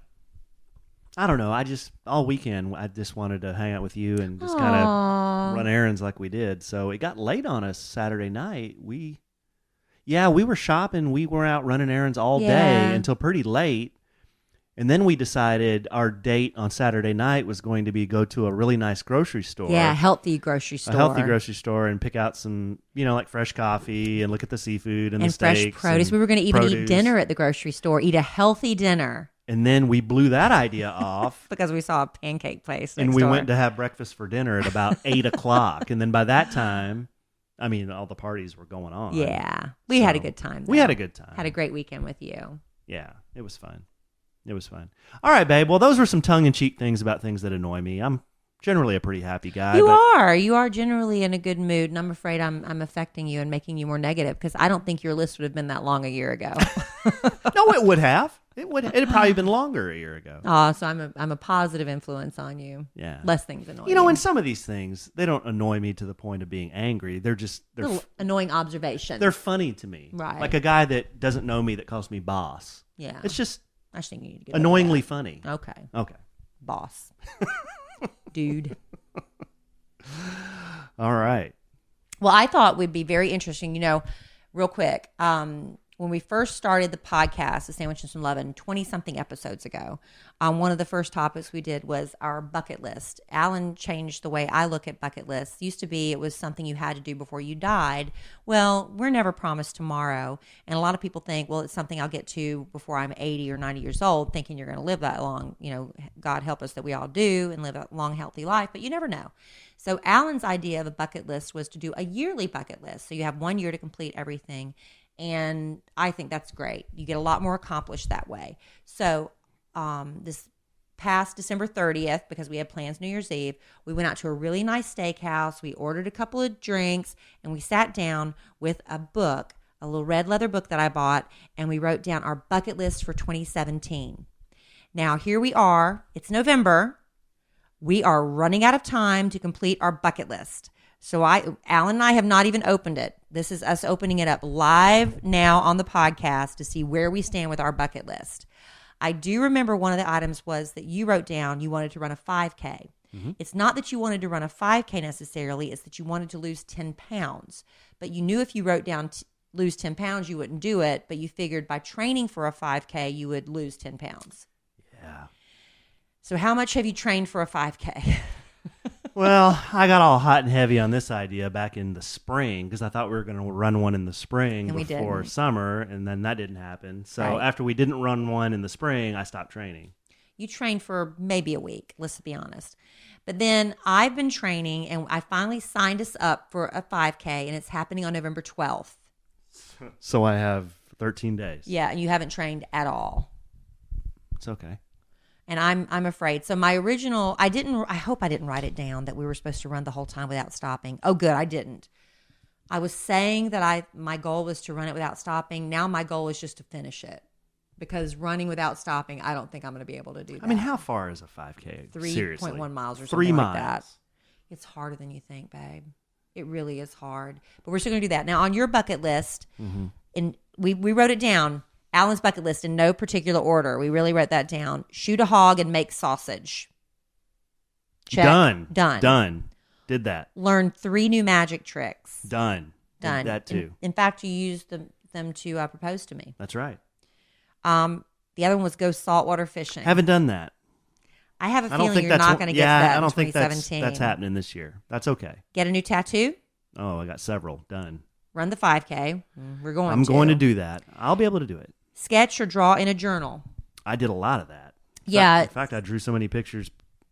I don't know. All weekend, I just wanted to hang out with you and just kind of run errands like we did. So it got late on us Saturday night. We were shopping. We were out running errands all day until pretty late. And then we decided our date on Saturday night was going to be go to a really nice grocery store. Yeah, healthy grocery store. A healthy grocery store and pick out some, like fresh coffee and look at the seafood and the steaks. Fresh produce. We were going to even eat dinner at the grocery store, eat a healthy dinner. And then we blew that idea off. Because we saw a pancake place next And we door. went to have breakfast for dinner at about 8 o'clock. And then by that time, all the parties were going on. Yeah. We had a good time. We had a good time. Had a great weekend with you. Yeah, it was fun. It was fun. All right, babe. Well, those were some tongue-in-cheek things about things that annoy me. I'm generally a pretty happy guy. You are generally in a good mood, and I'm afraid I'm affecting you and making you more negative because I don't think your list would have been that long a year ago. No, it would have. It had probably been longer a year ago. Oh, so I'm a positive influence on you. Yeah. Less things annoy you. And some of these things, they don't annoy me to the point of being angry. They're annoying observations. They're funny to me. Right. Like a guy that doesn't know me that calls me boss. Yeah. It's just I think you need to get annoyingly funny. Okay. Boss. Dude. All right. Well, I thought would be very interesting, real quick. When we first started the podcast, The Sandwich and Some Lovin', 20-something episodes ago, one of the first topics we did was our bucket list. Alan changed the way I look at bucket lists. Used to be it was something you had to do before you died. Well, we're never promised tomorrow. And a lot of people think, well, it's something I'll get to before I'm 80 or 90 years old, thinking you're going to live that long. God help us that we all do and live a long, healthy life, but you never know. So Alan's idea of a bucket list was to do a yearly bucket list. So you have 1 year to complete everything. And I think that's great. You get a lot more accomplished that way. So this past December 30th, because we had plans New Year's Eve, we went out to a really nice steakhouse. We ordered a couple of drinks, and we sat down with a book, a little red leather book that I bought, and we wrote down our bucket list for 2017. Now, here we are. It's November. We are running out of time to complete our bucket list. So Alan and I have not even opened it. This is us opening it up live now on the podcast to see where we stand with our bucket list. I do remember one of the items was that you wrote down you wanted to run a 5K. Mm-hmm. It's not that you wanted to run a 5K necessarily. It's that you wanted to lose 10 pounds. But you knew if you wrote down lose 10 pounds, you wouldn't do it. But you figured by training for a 5K, you would lose 10 pounds. Yeah. So how much have you trained for a 5K? Well, I got all hot and heavy on this idea back in the spring because I thought we were going to run one in the spring before summer, and then that didn't happen. So after we didn't run one in the spring, I stopped training. You trained for maybe a week, let's be honest. But then I've been training, and I finally signed us up for a 5K, and it's happening on November 12th. So I have 13 days. Yeah, and you haven't trained at all. It's okay. And I'm afraid. So my original, I hope I didn't write it down that we were supposed to run the whole time without stopping. Oh, good, I didn't. I was saying that my goal was to run it without stopping. Now my goal is just to finish it. Because running without stopping, I don't think I'm going to be able to do that. I mean, how far is a 5K? 3.1 miles or something 3 miles. like that. It's harder than you think, babe. It really is hard. But we're still going to do that. Now, on your bucket list, and we wrote it down, Alan's bucket list in no particular order. We really wrote that down. Shoot a hog and make sausage. Check. Done. Did that. Learn 3 new magic tricks. Done. Did that too. In fact, you used them to propose to me. That's right. The other one was go saltwater fishing. Haven't done that. I have a feeling you're not going to get that I don't in 2017. think that's happening this year. That's okay. Get a new tattoo. Oh, I got several done. Run the 5K. I'm going to do that. I'll be able to do it. Sketch or draw in a journal. I did a lot of that. Yeah. In fact, I drew so many pictures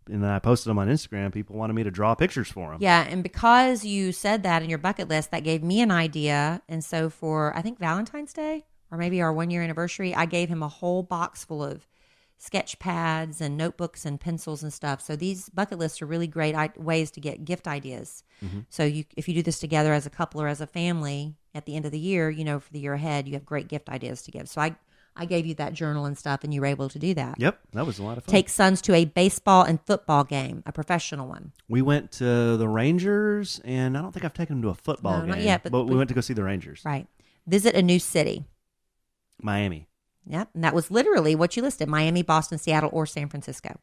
and then I posted them on Instagram. People wanted me to draw pictures for them. Yeah, and because you said that in your bucket list, that gave me an idea. And so for, I think, Valentine's Day or maybe our 1-year anniversary, I gave him a whole box full of sketch pads and notebooks and pencils and stuff. So these bucket lists are really great ways to get gift ideas. So if you do this together as a couple or as a family at the end of the year, for the year ahead, you have great gift ideas to give. So I gave you that journal and stuff, and you were able to do that. Yep, that was a lot of fun. Take sons to a baseball and football game, a professional one. We went to the Rangers, and I don't think I've taken them to a football game. Not yet, but we went to go see the Rangers. Right. Visit a new city. Miami. Yep, and that was literally what you listed: Miami, Boston, Seattle, or San Francisco.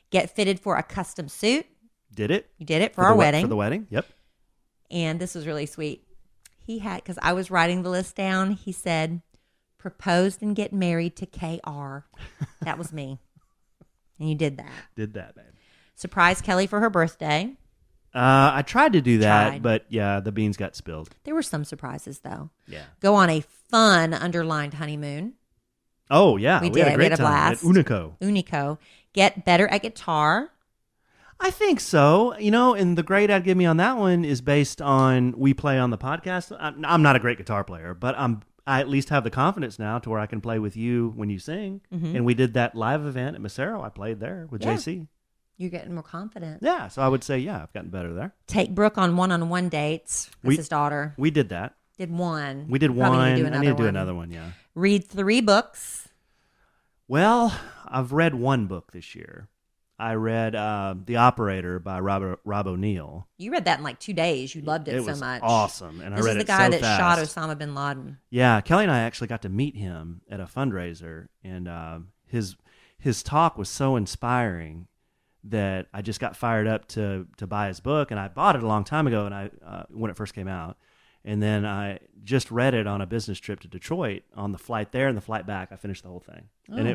Get fitted for a custom suit. Did it? You did it for our wedding. For the wedding, yep. And this was really sweet. He had, because I was writing the list down, he said, proposed and get married to KR. That was me. And you did that. Did that, babe. Surprise Kellie for her birthday. I tried to do that, but yeah, the beans got spilled. There were some surprises, though. Yeah. Go on a fun underlined honeymoon. Oh, yeah. We did. Had a great we had a blast. Time at Unico. Get better at guitar. I think so. And the grade I'd give me on that one is based on we play on the podcast. I'm not a great guitar player, but I at least have the confidence now to where I can play with you when you sing. And we did that live event at Macero. I played there with JC. You're getting more confident. Yeah, so I would say, yeah, I've gotten better there. Take Brooke on one-on-one dates with his daughter. We did that. Did one. We did one. I need to do another one, yeah. Read 3 books. Well, I've read one book this year. I read The Operator by Rob O'Neill. You read that in like 2 days. You loved it so was much. Awesome. And this I read is the it guy so that shot fast. Osama bin Laden. Yeah, Kellie and I actually got to meet him at a fundraiser, and his talk was so inspiring that I just got fired up to buy his book, and I bought it a long time ago, and I when it first came out, and then I just read it on a business trip to Detroit on the flight there and the flight back. I finished the whole thing, and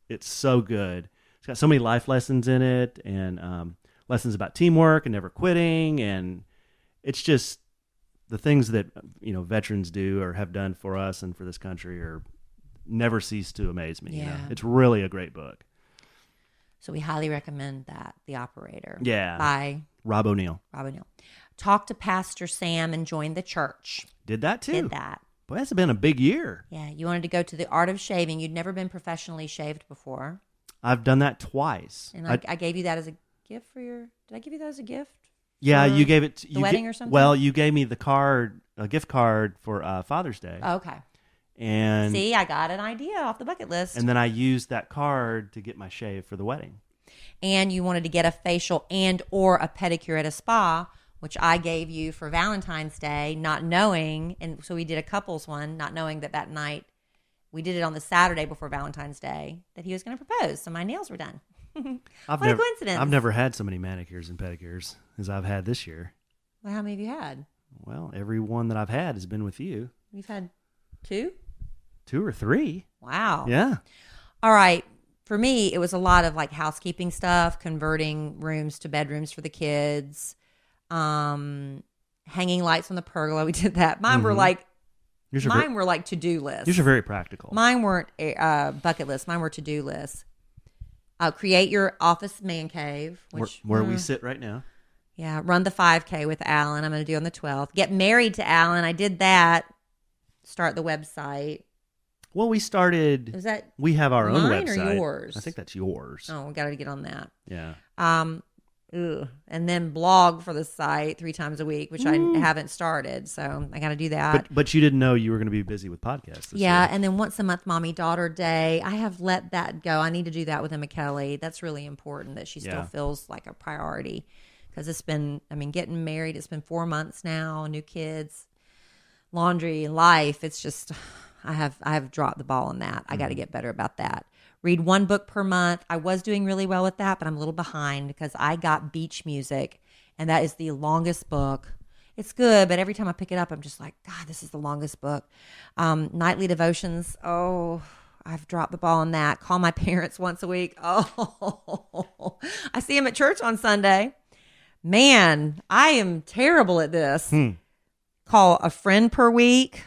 it's so good. It's got so many life lessons in it, and lessons about teamwork and never quitting, and it's just the things that veterans do or have done for us and for this country are never cease to amaze me. Yeah. It's really a great book. So we highly recommend that, The Operator. Yeah. By Rob O'Neill. Talk to Pastor Sam and join the church. Did that too. Did that. Boy, that's been a big year. Yeah. You wanted to go to the art of shaving. You'd never been professionally shaved before. I've done that twice. And I gave you that as a gift for your... Did I give you that as a gift? Yeah, you gave it... The wedding or something? Well, you gave me a gift card for Father's Day. Oh, okay. And see, I got an idea off the bucket list. And then I used that card to get my shave for the wedding. And you wanted to get a facial and or a pedicure at a spa, which I gave you for Valentine's Day, not knowing. And so we did a couples one, not knowing that night, we did it on the Saturday before Valentine's Day, that he was going to propose. So my nails were done. What a coincidence. I've never had so many manicures and pedicures as I've had this year. Well, how many have you had? Well, every one that I've had has been with you. You've had 2? 2 or 3. Wow. Yeah. All right. For me, it was a lot of like housekeeping stuff, converting rooms to bedrooms for the kids, hanging lights on the pergola. We did that. Mine were like to-do lists. Yours are very practical. Mine weren't bucket lists. Mine were to-do lists. Create your office man cave, which where we sit right now. Yeah. Run the 5K with Alan. I'm going to do on the 12th. Get married to Alan. I did that. Start the website. Well, we started. Is that we have our own mine website? Or yours? I think that's yours. Oh, we got to get on that. Yeah. Ugh. And then blog for the site 3 times a week, which I haven't started. So I got to do that. But you didn't know you were going to be busy with podcasts this Yeah. year. And then once a month, mommy daughter day. I have let that go. I need to do that with Emma Kellie. That's really important that she still feels like a priority. Because it's been, getting married, it's been 4 months now, new kids, laundry, life. It's just, I have dropped the ball on that. I got to get better about that. Read 1 book per month. I was doing really well with that, but I'm a little behind because I got Beach Music, and that is the longest book. It's good, but every time I pick it up, I'm just like, God, this is the longest book. Nightly devotions. Oh, I've dropped the ball on that. Call my parents once a week. Oh, I see them at church on Sunday. Man, I am terrible at this. Call a friend per week.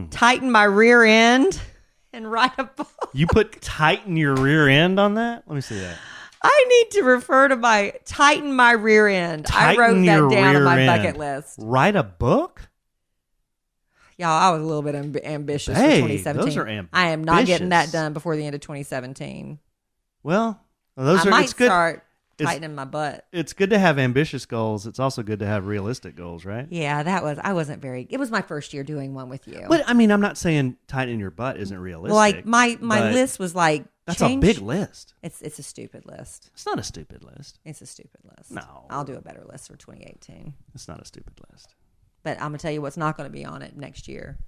Tighten my rear end. And write a book. You put tighten your rear end on that? Let me see that. I need to refer to tighten my rear end. I wrote that down on my bucket list. Write a book? Y'all, I was a little bit ambitious for Hey, 2017. those are ambitious. I am not getting that done before the end of 2017. Well, I might start tightening my butt. It's good to have ambitious goals. It's also good to have realistic goals, right? Yeah, it was my first year doing one with you. But I'm not saying tightening your butt isn't realistic. Like my list was like, that's a big list. It's a stupid list. It's not a stupid list. It's a stupid list. No. I'll do a better list for 2018. It's not a stupid list. But I'm going to tell you what's not going to be on it next year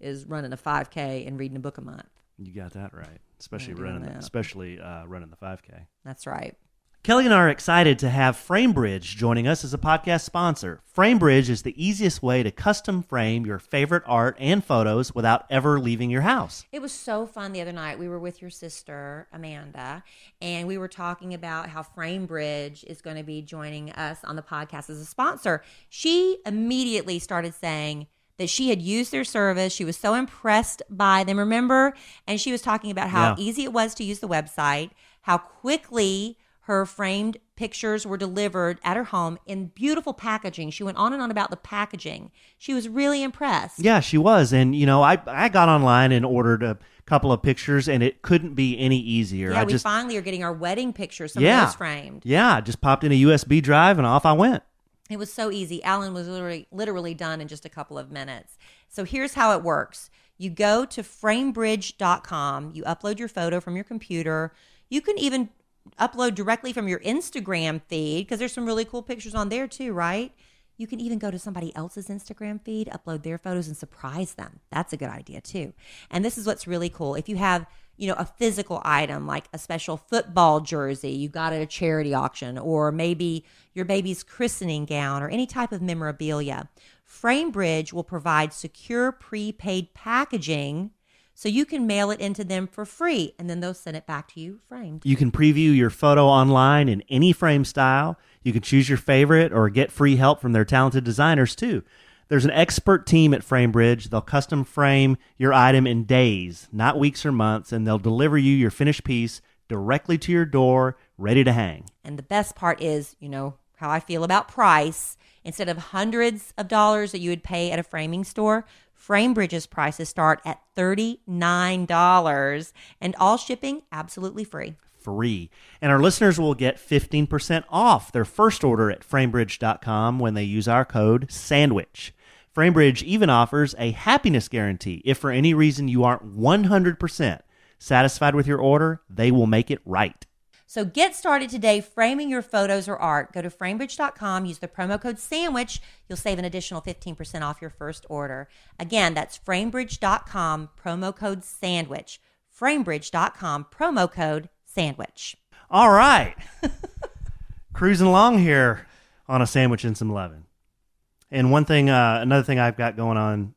is running a 5K and reading a book a month. You got that right. Especially running the 5K. That's right. Kellie and I are excited to have FrameBridge joining us as a podcast sponsor. FrameBridge is the easiest way to custom frame your favorite art and photos without ever leaving your house. It was so fun the other night. We were with your sister, Amanda, and we were talking about how FrameBridge is going to be joining us on the podcast as a sponsor. She immediately started saying that she had used their service. She was so impressed by them, remember? And she was talking about how easy it was to use the website, how quickly her framed pictures were delivered at her home in beautiful packaging. She went on and on about the packaging. She was really impressed. Yeah, she was. And, I got online and ordered a couple of pictures, and it couldn't be any easier. Yeah, we finally are getting our wedding pictures, some of those framed. Yeah, just popped in a USB drive, and off I went. It was so easy. Alan was literally done in just a couple of minutes. So here's how it works. You go to framebridge.com. You upload your photo from your computer. You can even upload directly from your Instagram feed because there's some really cool pictures on there too, right? You can even go to somebody else's Instagram feed, upload their photos and surprise them. That's a good idea too. And this is what's really cool. If you have, a physical item like a special football jersey you got at a charity auction, or maybe your baby's christening gown or any type of memorabilia, FrameBridge will provide secure prepaid packaging so you can mail it into them for free, and then they'll send it back to you framed. You can preview your photo online in any frame style. You can choose your favorite or get free help from their talented designers, too. There's an expert team at FrameBridge. They'll custom frame your item in days, not weeks or months, and they'll deliver you your finished piece directly to your door, ready to hang. And the best part is, how I feel about price. Instead of hundreds of dollars that you would pay at a framing store, FrameBridge's prices start at $39, and all shipping absolutely free. Free. And our listeners will get 15% off their first order at framebridge.com when they use our code SANDWICH. FrameBridge even offers a happiness guarantee. If for any reason you aren't 100% satisfied with your order, they will make it right. So get started today framing your photos or art. Go to framebridge.com, use the promo code SANDWICH. You'll save an additional 15% off your first order. Again, that's framebridge.com, promo code SANDWICH. Framebridge.com, promo code SANDWICH. All right. Cruising along here on a sandwich and some loving. And another thing I've got going on,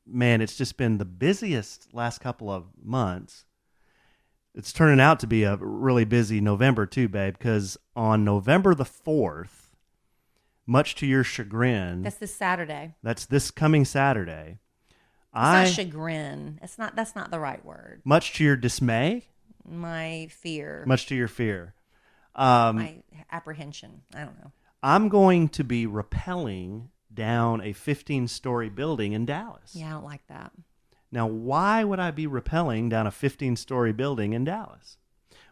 man, it's just been the busiest last couple of months. It's turning out to be a really busy November too, babe, because on November the 4th, much to your chagrin. That's this Saturday. That's this coming Saturday. It's not chagrin. That's not the right word. Much to your dismay? My fear. Much to your fear. My apprehension. I don't know. I'm going to be rappelling down a 15-story building in Dallas. Yeah, I don't like that. Now, why would I be rappelling down a 15-story building in Dallas?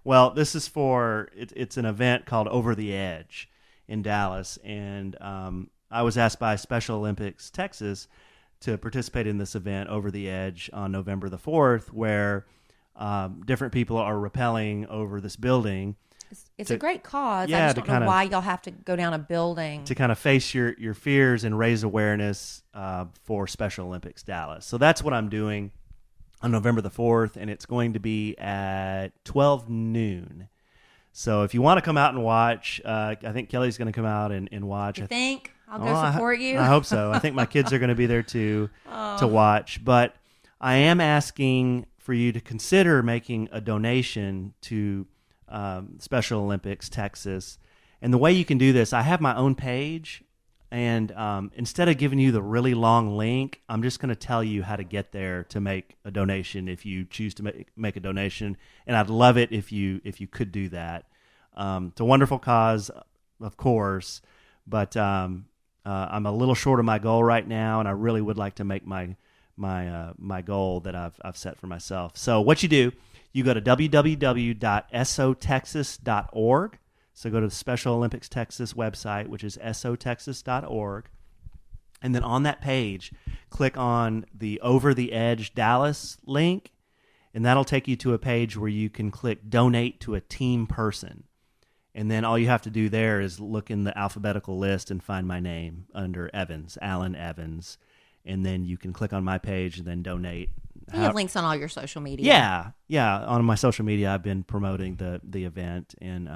Well, this is for it's an event called Over the Edge in Dallas, and I was asked by Special Olympics Texas to participate in this event Over the Edge on November the 4th, where different people are rappelling over this building. It's a great cause. Yeah, I just don't know why y'all have to go down a building. To kind of face your fears and raise awareness for Special Olympics Dallas. So that's what I'm doing on November the 4th, and it's going to be at 12 noon. So if you want to come out and watch, I think Kelly's going to come out and watch. You think? I'll go support you? I hope so. I think my kids are going to be there too to watch. But I am asking for you to consider making a donation to Special Olympics Texas. And the way you can do this, I have my own page. And instead of giving you the really long link, I'm just going to tell you how to get there to make a donation if you choose to make a donation. And I'd love it if you could do that. It's a wonderful cause, of course, but I'm a little short of my goal right now, and I really would like to make my goal that I've set for myself. So what you do, you go to www.sotexas.org. So go to the Special Olympics Texas website, which is sotexas.org. And then on that page, click on the Over the Edge Dallas link, and that'll take you to a page where you can click Donate to a Team Person. And then all you have to do there is look in the alphabetical list and find my name under Evans, Alan Evans. And then you can click on my page and then donate. You have links on all your social media. Yeah. On my social media, I've been promoting the event, and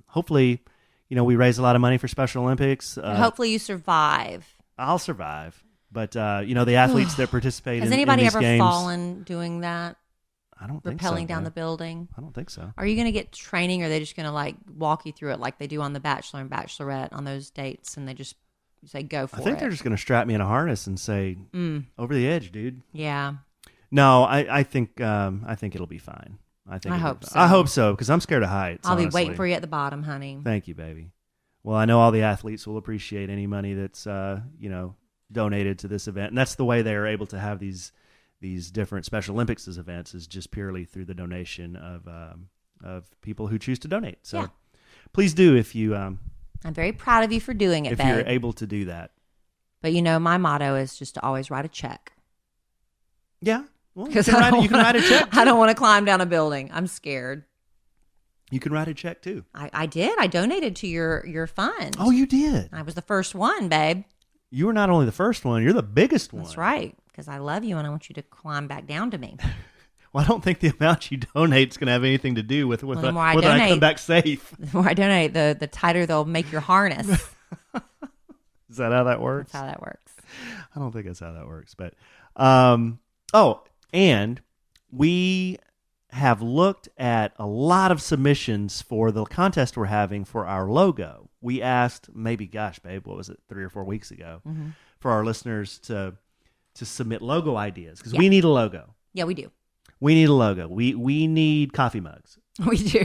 hopefully, we raise a lot of money for Special Olympics. And hopefully, you survive. I'll survive, but the athletes that participate has in anybody these ever games, fallen doing that? I don't think so. Rappelling down the building. I don't think so. Are you going to get training, or are they just going to walk you through it like they do on The Bachelor and Bachelorette on those dates, and they just say go for it? I think they're just going to strap me in a harness and say, "Over the edge, dude." Yeah. No, I think it'll be fine. I hope so. I hope so, because I'm scared of heights. I'll be waiting for you at the bottom, honey. Thank you, baby. Well, I know all the athletes will appreciate any money that's donated to this event, and that's the way they are able to have these different Special Olympics events, is just purely through the donation of people who choose to donate. So please do if you. I'm very proud of you for doing it, if babe. you're able to do that. But my motto is just to always write a check. Yeah. Well, you can write a check too. I don't want to climb down a building. I'm scared. You can write a check too. I did. I donated to your fund. Oh, you did? I was the first one, babe. You were not only the first one, you're the biggest one. That's right, because I love you and I want you to climb back down to me. Well, I don't think the amount you donate is going to have anything to do with whether I come back safe. The more I donate, the tighter they'll make your harness. Is that how that works? That's how that works. I don't think that's how that works, but and we have looked at a lot of submissions for the contest we're having for our logo. We asked maybe, babe, what was it, 3 or 4 weeks ago, for our listeners to submit logo ideas, because we need a logo. Yeah, we do. We need a logo. We need coffee mugs. We do.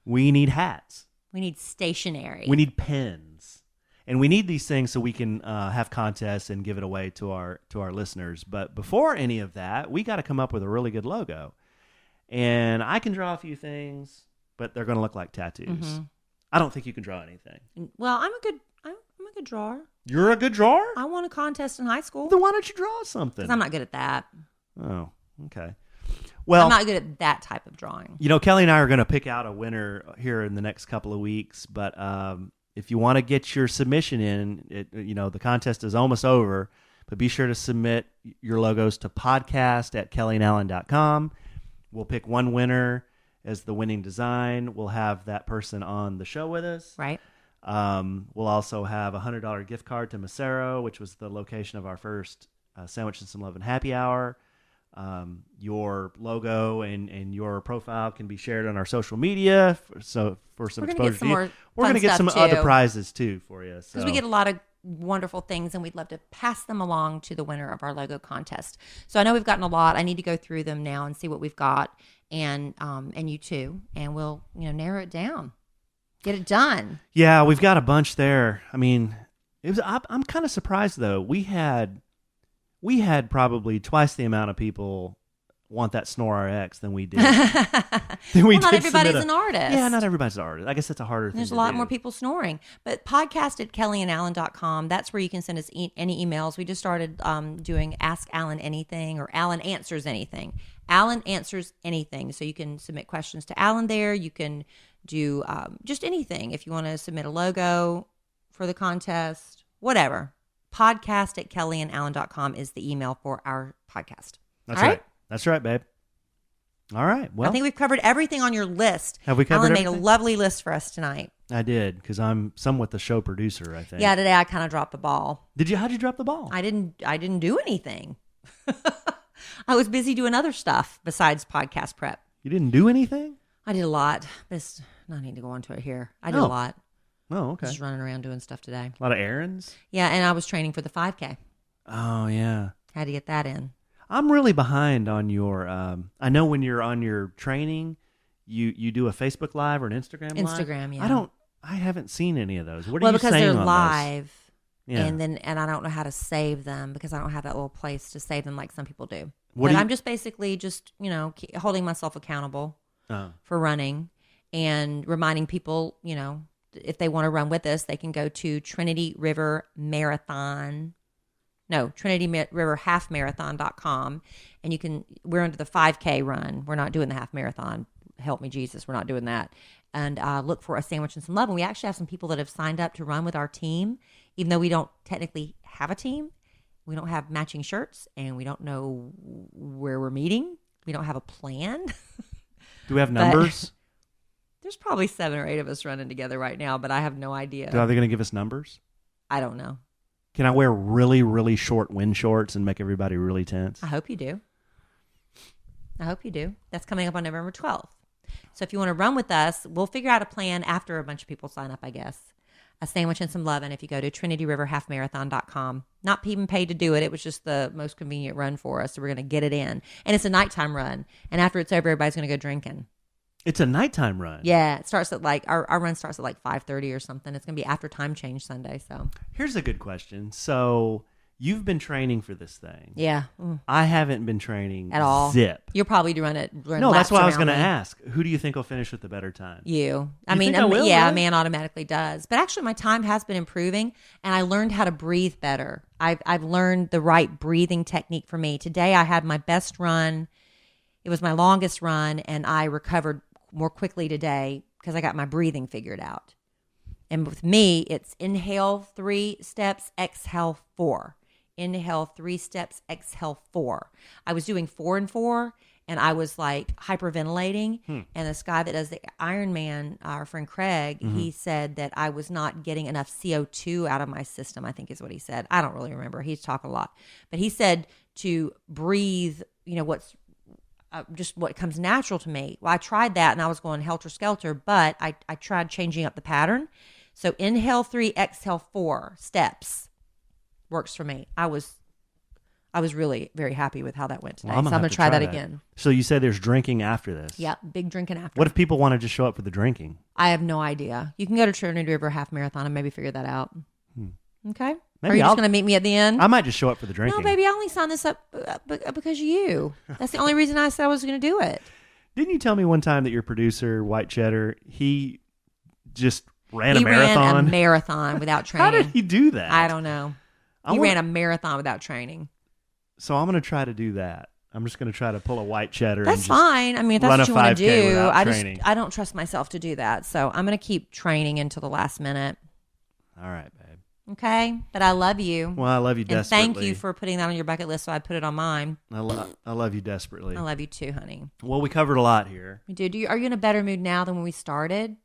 We need hats. We need stationery. We need pens. And we need these things so we can have contests and give it away to our listeners. But before any of that, we got to come up with a really good logo. And I can draw a few things, but they're going to look like tattoos. Mm-hmm. I don't think you can draw anything. Well, I'm a good drawer. You're a good drawer? I won a contest in high school. Then why don't you draw something? Because I'm not good at that. Oh, okay. Well, I'm not good at that type of drawing. Kellie and I are going to pick out a winner here in the next couple of weeks, but if you want to get your submission in, the contest is almost over, but be sure to submit your logos to podcast@kellyanallen.com. We'll pick one winner as the winning design. We'll have that person on the show with us. Right. We'll also have a $100 gift card to Macero, which was the location of our first Sandwich and Some Love and Happy Hour. Your logo and your profile can be shared on our social media for some exposure. We're going to get some other prizes too for you. Because we get a lot of wonderful things, and we'd love to pass them along to the winner of our logo contest. So I know we've gotten a lot. I need to go through them now and see what we've got, and you too, and we'll narrow it down, get it done. Yeah, we've got a bunch there. I mean, I'm kind of surprised though. We had probably twice the amount of people want that Snore RX than we did. Well, not everybody's an artist. Yeah, not everybody's an artist. I guess that's a harder thing. There's a lot more people snoring. But podcast at kellyandalan.com. That's where you can send us any emails. We just started doing Ask Alan Anything or Alan Answers Anything. Alan Answers Anything. So you can submit questions to Alan there. You can do just anything. If you want to submit a logo for the contest, whatever. Podcast at kellyandalan.com is the email for our podcast. That's right. That's right, babe. All right. Well, I think we've covered everything on your list. Have we covered Alan everything? made a lovely list for us tonight. I did, because I'm somewhat the show producer, I think. Yeah, today I kind of dropped the ball. Did you? How'd you drop the ball? I didn't do anything. I was busy doing other stuff besides podcast prep. You didn't do anything? I did a lot. But I need to go into it here. I did a lot. Oh, okay. Just running around doing stuff today. A lot of errands? Yeah, and I was training for the 5K. Oh, yeah. Had to get that in. I'm really behind on your, I know when you're on your training, you do a Facebook Live or an Instagram Live. Instagram, yeah. I haven't seen any of those. What are well, you because saying they're on live. Those? Yeah. And I don't know how to save them because I don't have that little place to save them like some people do. What I'm just basically holding myself accountable for running and reminding people, if they want to run with us, they can go to Trinity River Halfmarathon.com, and we're under the 5K run. We're not doing the half marathon. Help me, Jesus. We're not doing that. And look for a sandwich and some love. And we actually have some people that have signed up to run with our team, even though we don't technically have a team. We don't have matching shirts, and we don't know where we're meeting. We don't have a plan. Do we have numbers? There's probably 7 or 8 of us running together right now, but I have no idea. Are they going to give us numbers? I don't know. Can I wear really, really short wind shorts and make everybody really tense? I hope you do. That's coming up on November 12th. So if you want to run with us, we'll figure out a plan after a bunch of people sign up, I guess. A sandwich and some lovin' if you go to trinityriverhalfmarathon.com. Not even paid to do it. It was just the most convenient run for us. So we're going to get it in. And it's a nighttime run. And after it's over, everybody's going to go drinking. It's a nighttime run. Yeah. It starts at our run starts at 5:30 or something. It's going to be after time change Sunday. So here's a good question. So you've been training for this thing. Yeah. I haven't been training at all. Zip. You'll probably run No, that's what I was going to me. ask. Who do you think will finish with the better time? You. I will, yeah, really? a man automatically does. But actually, my time has been improving, and I learned how to breathe better. I've learned the right breathing technique for me. Today, I had my best run. It was my longest run, and I recovered more quickly today because I got my breathing figured out. And with me, it's inhale 3 steps, exhale 4. Inhale 3 steps, exhale 4. I was doing 4 and 4, and I was like hyperventilating. And this guy that does the Ironman, our friend Craig, he said that I was not getting enough CO2 out of my system, I think is what he said. I don't really remember. He's talked a lot. But he said to breathe, what's just what comes natural to me. Well, I tried that, and I was going helter-skelter, but I tried changing up the pattern. So inhale 3, exhale 4 steps. Works for me. I was really very happy with how that went today. Well, so I'm going to try that again. So you said there's drinking after this. Yeah, big drinking after. What if people want to just show up for the drinking? I have no idea. You can go to Trinity River Half Marathon and maybe figure that out. Okay? Maybe Are you just going to meet me at the end? I might just show up for the drinking. No, baby, I only signed this up because of you. That's the only reason I said I was going to do it. Didn't you tell me one time that your producer, White Cheddar, he just ran a He marathon? ran a marathon without training. How did he do that? I don't know. He ran a marathon without training. So I'm going to try to do that. I'm just going to try to pull a White Cheddar. That's and just fine. I mean, if that's run what you a want to 5K do, without training. I don't trust myself to do that. So I'm going to keep training until the last minute. All right, babe. Okay, but I love you. Well, I love you desperately. And thank you for putting that on your bucket list, so I put it on mine. I love you desperately. I love you too, honey. Well, we covered a lot here. We did. Are you in a better mood now than when we started?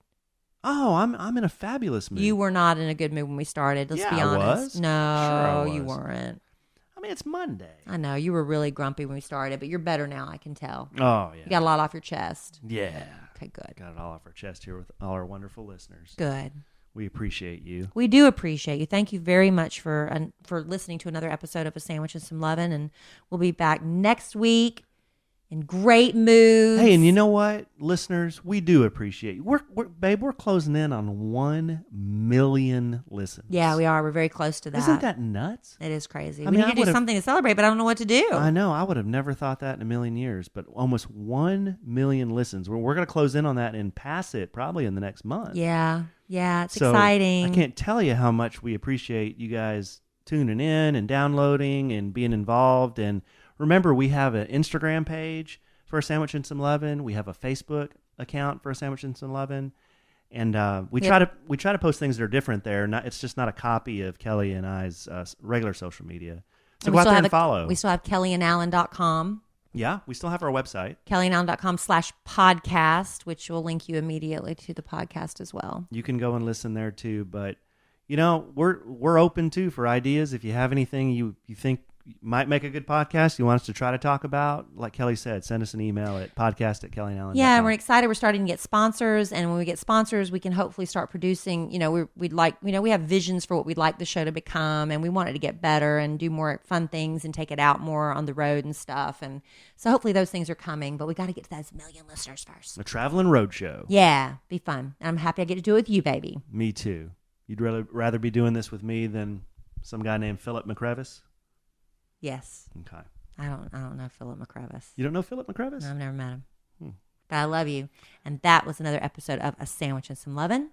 Oh, I'm in a fabulous mood. You were not in a good mood when we started. Let's be honest. I was. No, Sure I you was. weren't. I mean, it's Monday. I know you were really grumpy when we started, but you're better now. I can tell. Oh yeah. You got a lot off your chest. Yeah. Okay, good. Got it all off our chest here with all our wonderful listeners. Good. We appreciate you. We do appreciate you. Thank you very much for listening to another episode of A Sandwich and Some Lovin', and we'll be back next week. in great moods. Hey, and you know what, listeners? We do appreciate you. We're closing in on 1 million listens. Yeah, we are. We're very close to that. Isn't that nuts? It is crazy. I We mean, need to do something to celebrate, but I don't know what to do. I know. I would have never thought that in a million years, but almost 1 million listens. We're going to close in on that and pass it probably in the next month. Yeah, it's So exciting. I can't tell you how much we appreciate you guys tuning in and downloading and being involved. And remember, we have an Instagram page for A Sandwich and Some Lovin'. We have a Facebook account for A Sandwich and Some Lovin'. And we try to post things that are different there. It's just not a copy of Kelly and I's regular social media. So go out there and follow. We still have kellyandalan.com. Yeah, we still have our website. kellyandalan.com/podcast, which will link you immediately to the podcast as well. You can go and listen there too. But, we're open too for ideas. If you have anything you think might make a good podcast you want us to try to talk about, like Kelly said, send us an email at podcast@kellyandalan.com. Yeah, and we're excited. We're starting to get sponsors, and when we get sponsors, we can hopefully start producing. We have visions for what we'd like the show to become, and we want it to get better and do more fun things and take it out more on the road and stuff. And so hopefully those things are coming, but we got to get to those 1 million listeners first. A traveling road show. Yeah, be fun. And I'm happy I get to do it with you, baby. Me too. You'd rather be doing this with me than some guy named Philip McCrevis? Yes. Okay. I don't know Philip McCrevis. You don't know Philip McCrevis? No, I've never met him. But I love you. And that was another episode of A Sandwich and Some Lovin'.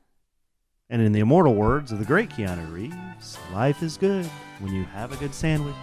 And in the immortal words of the great Keanu Reeves, life is good when you have a good sandwich.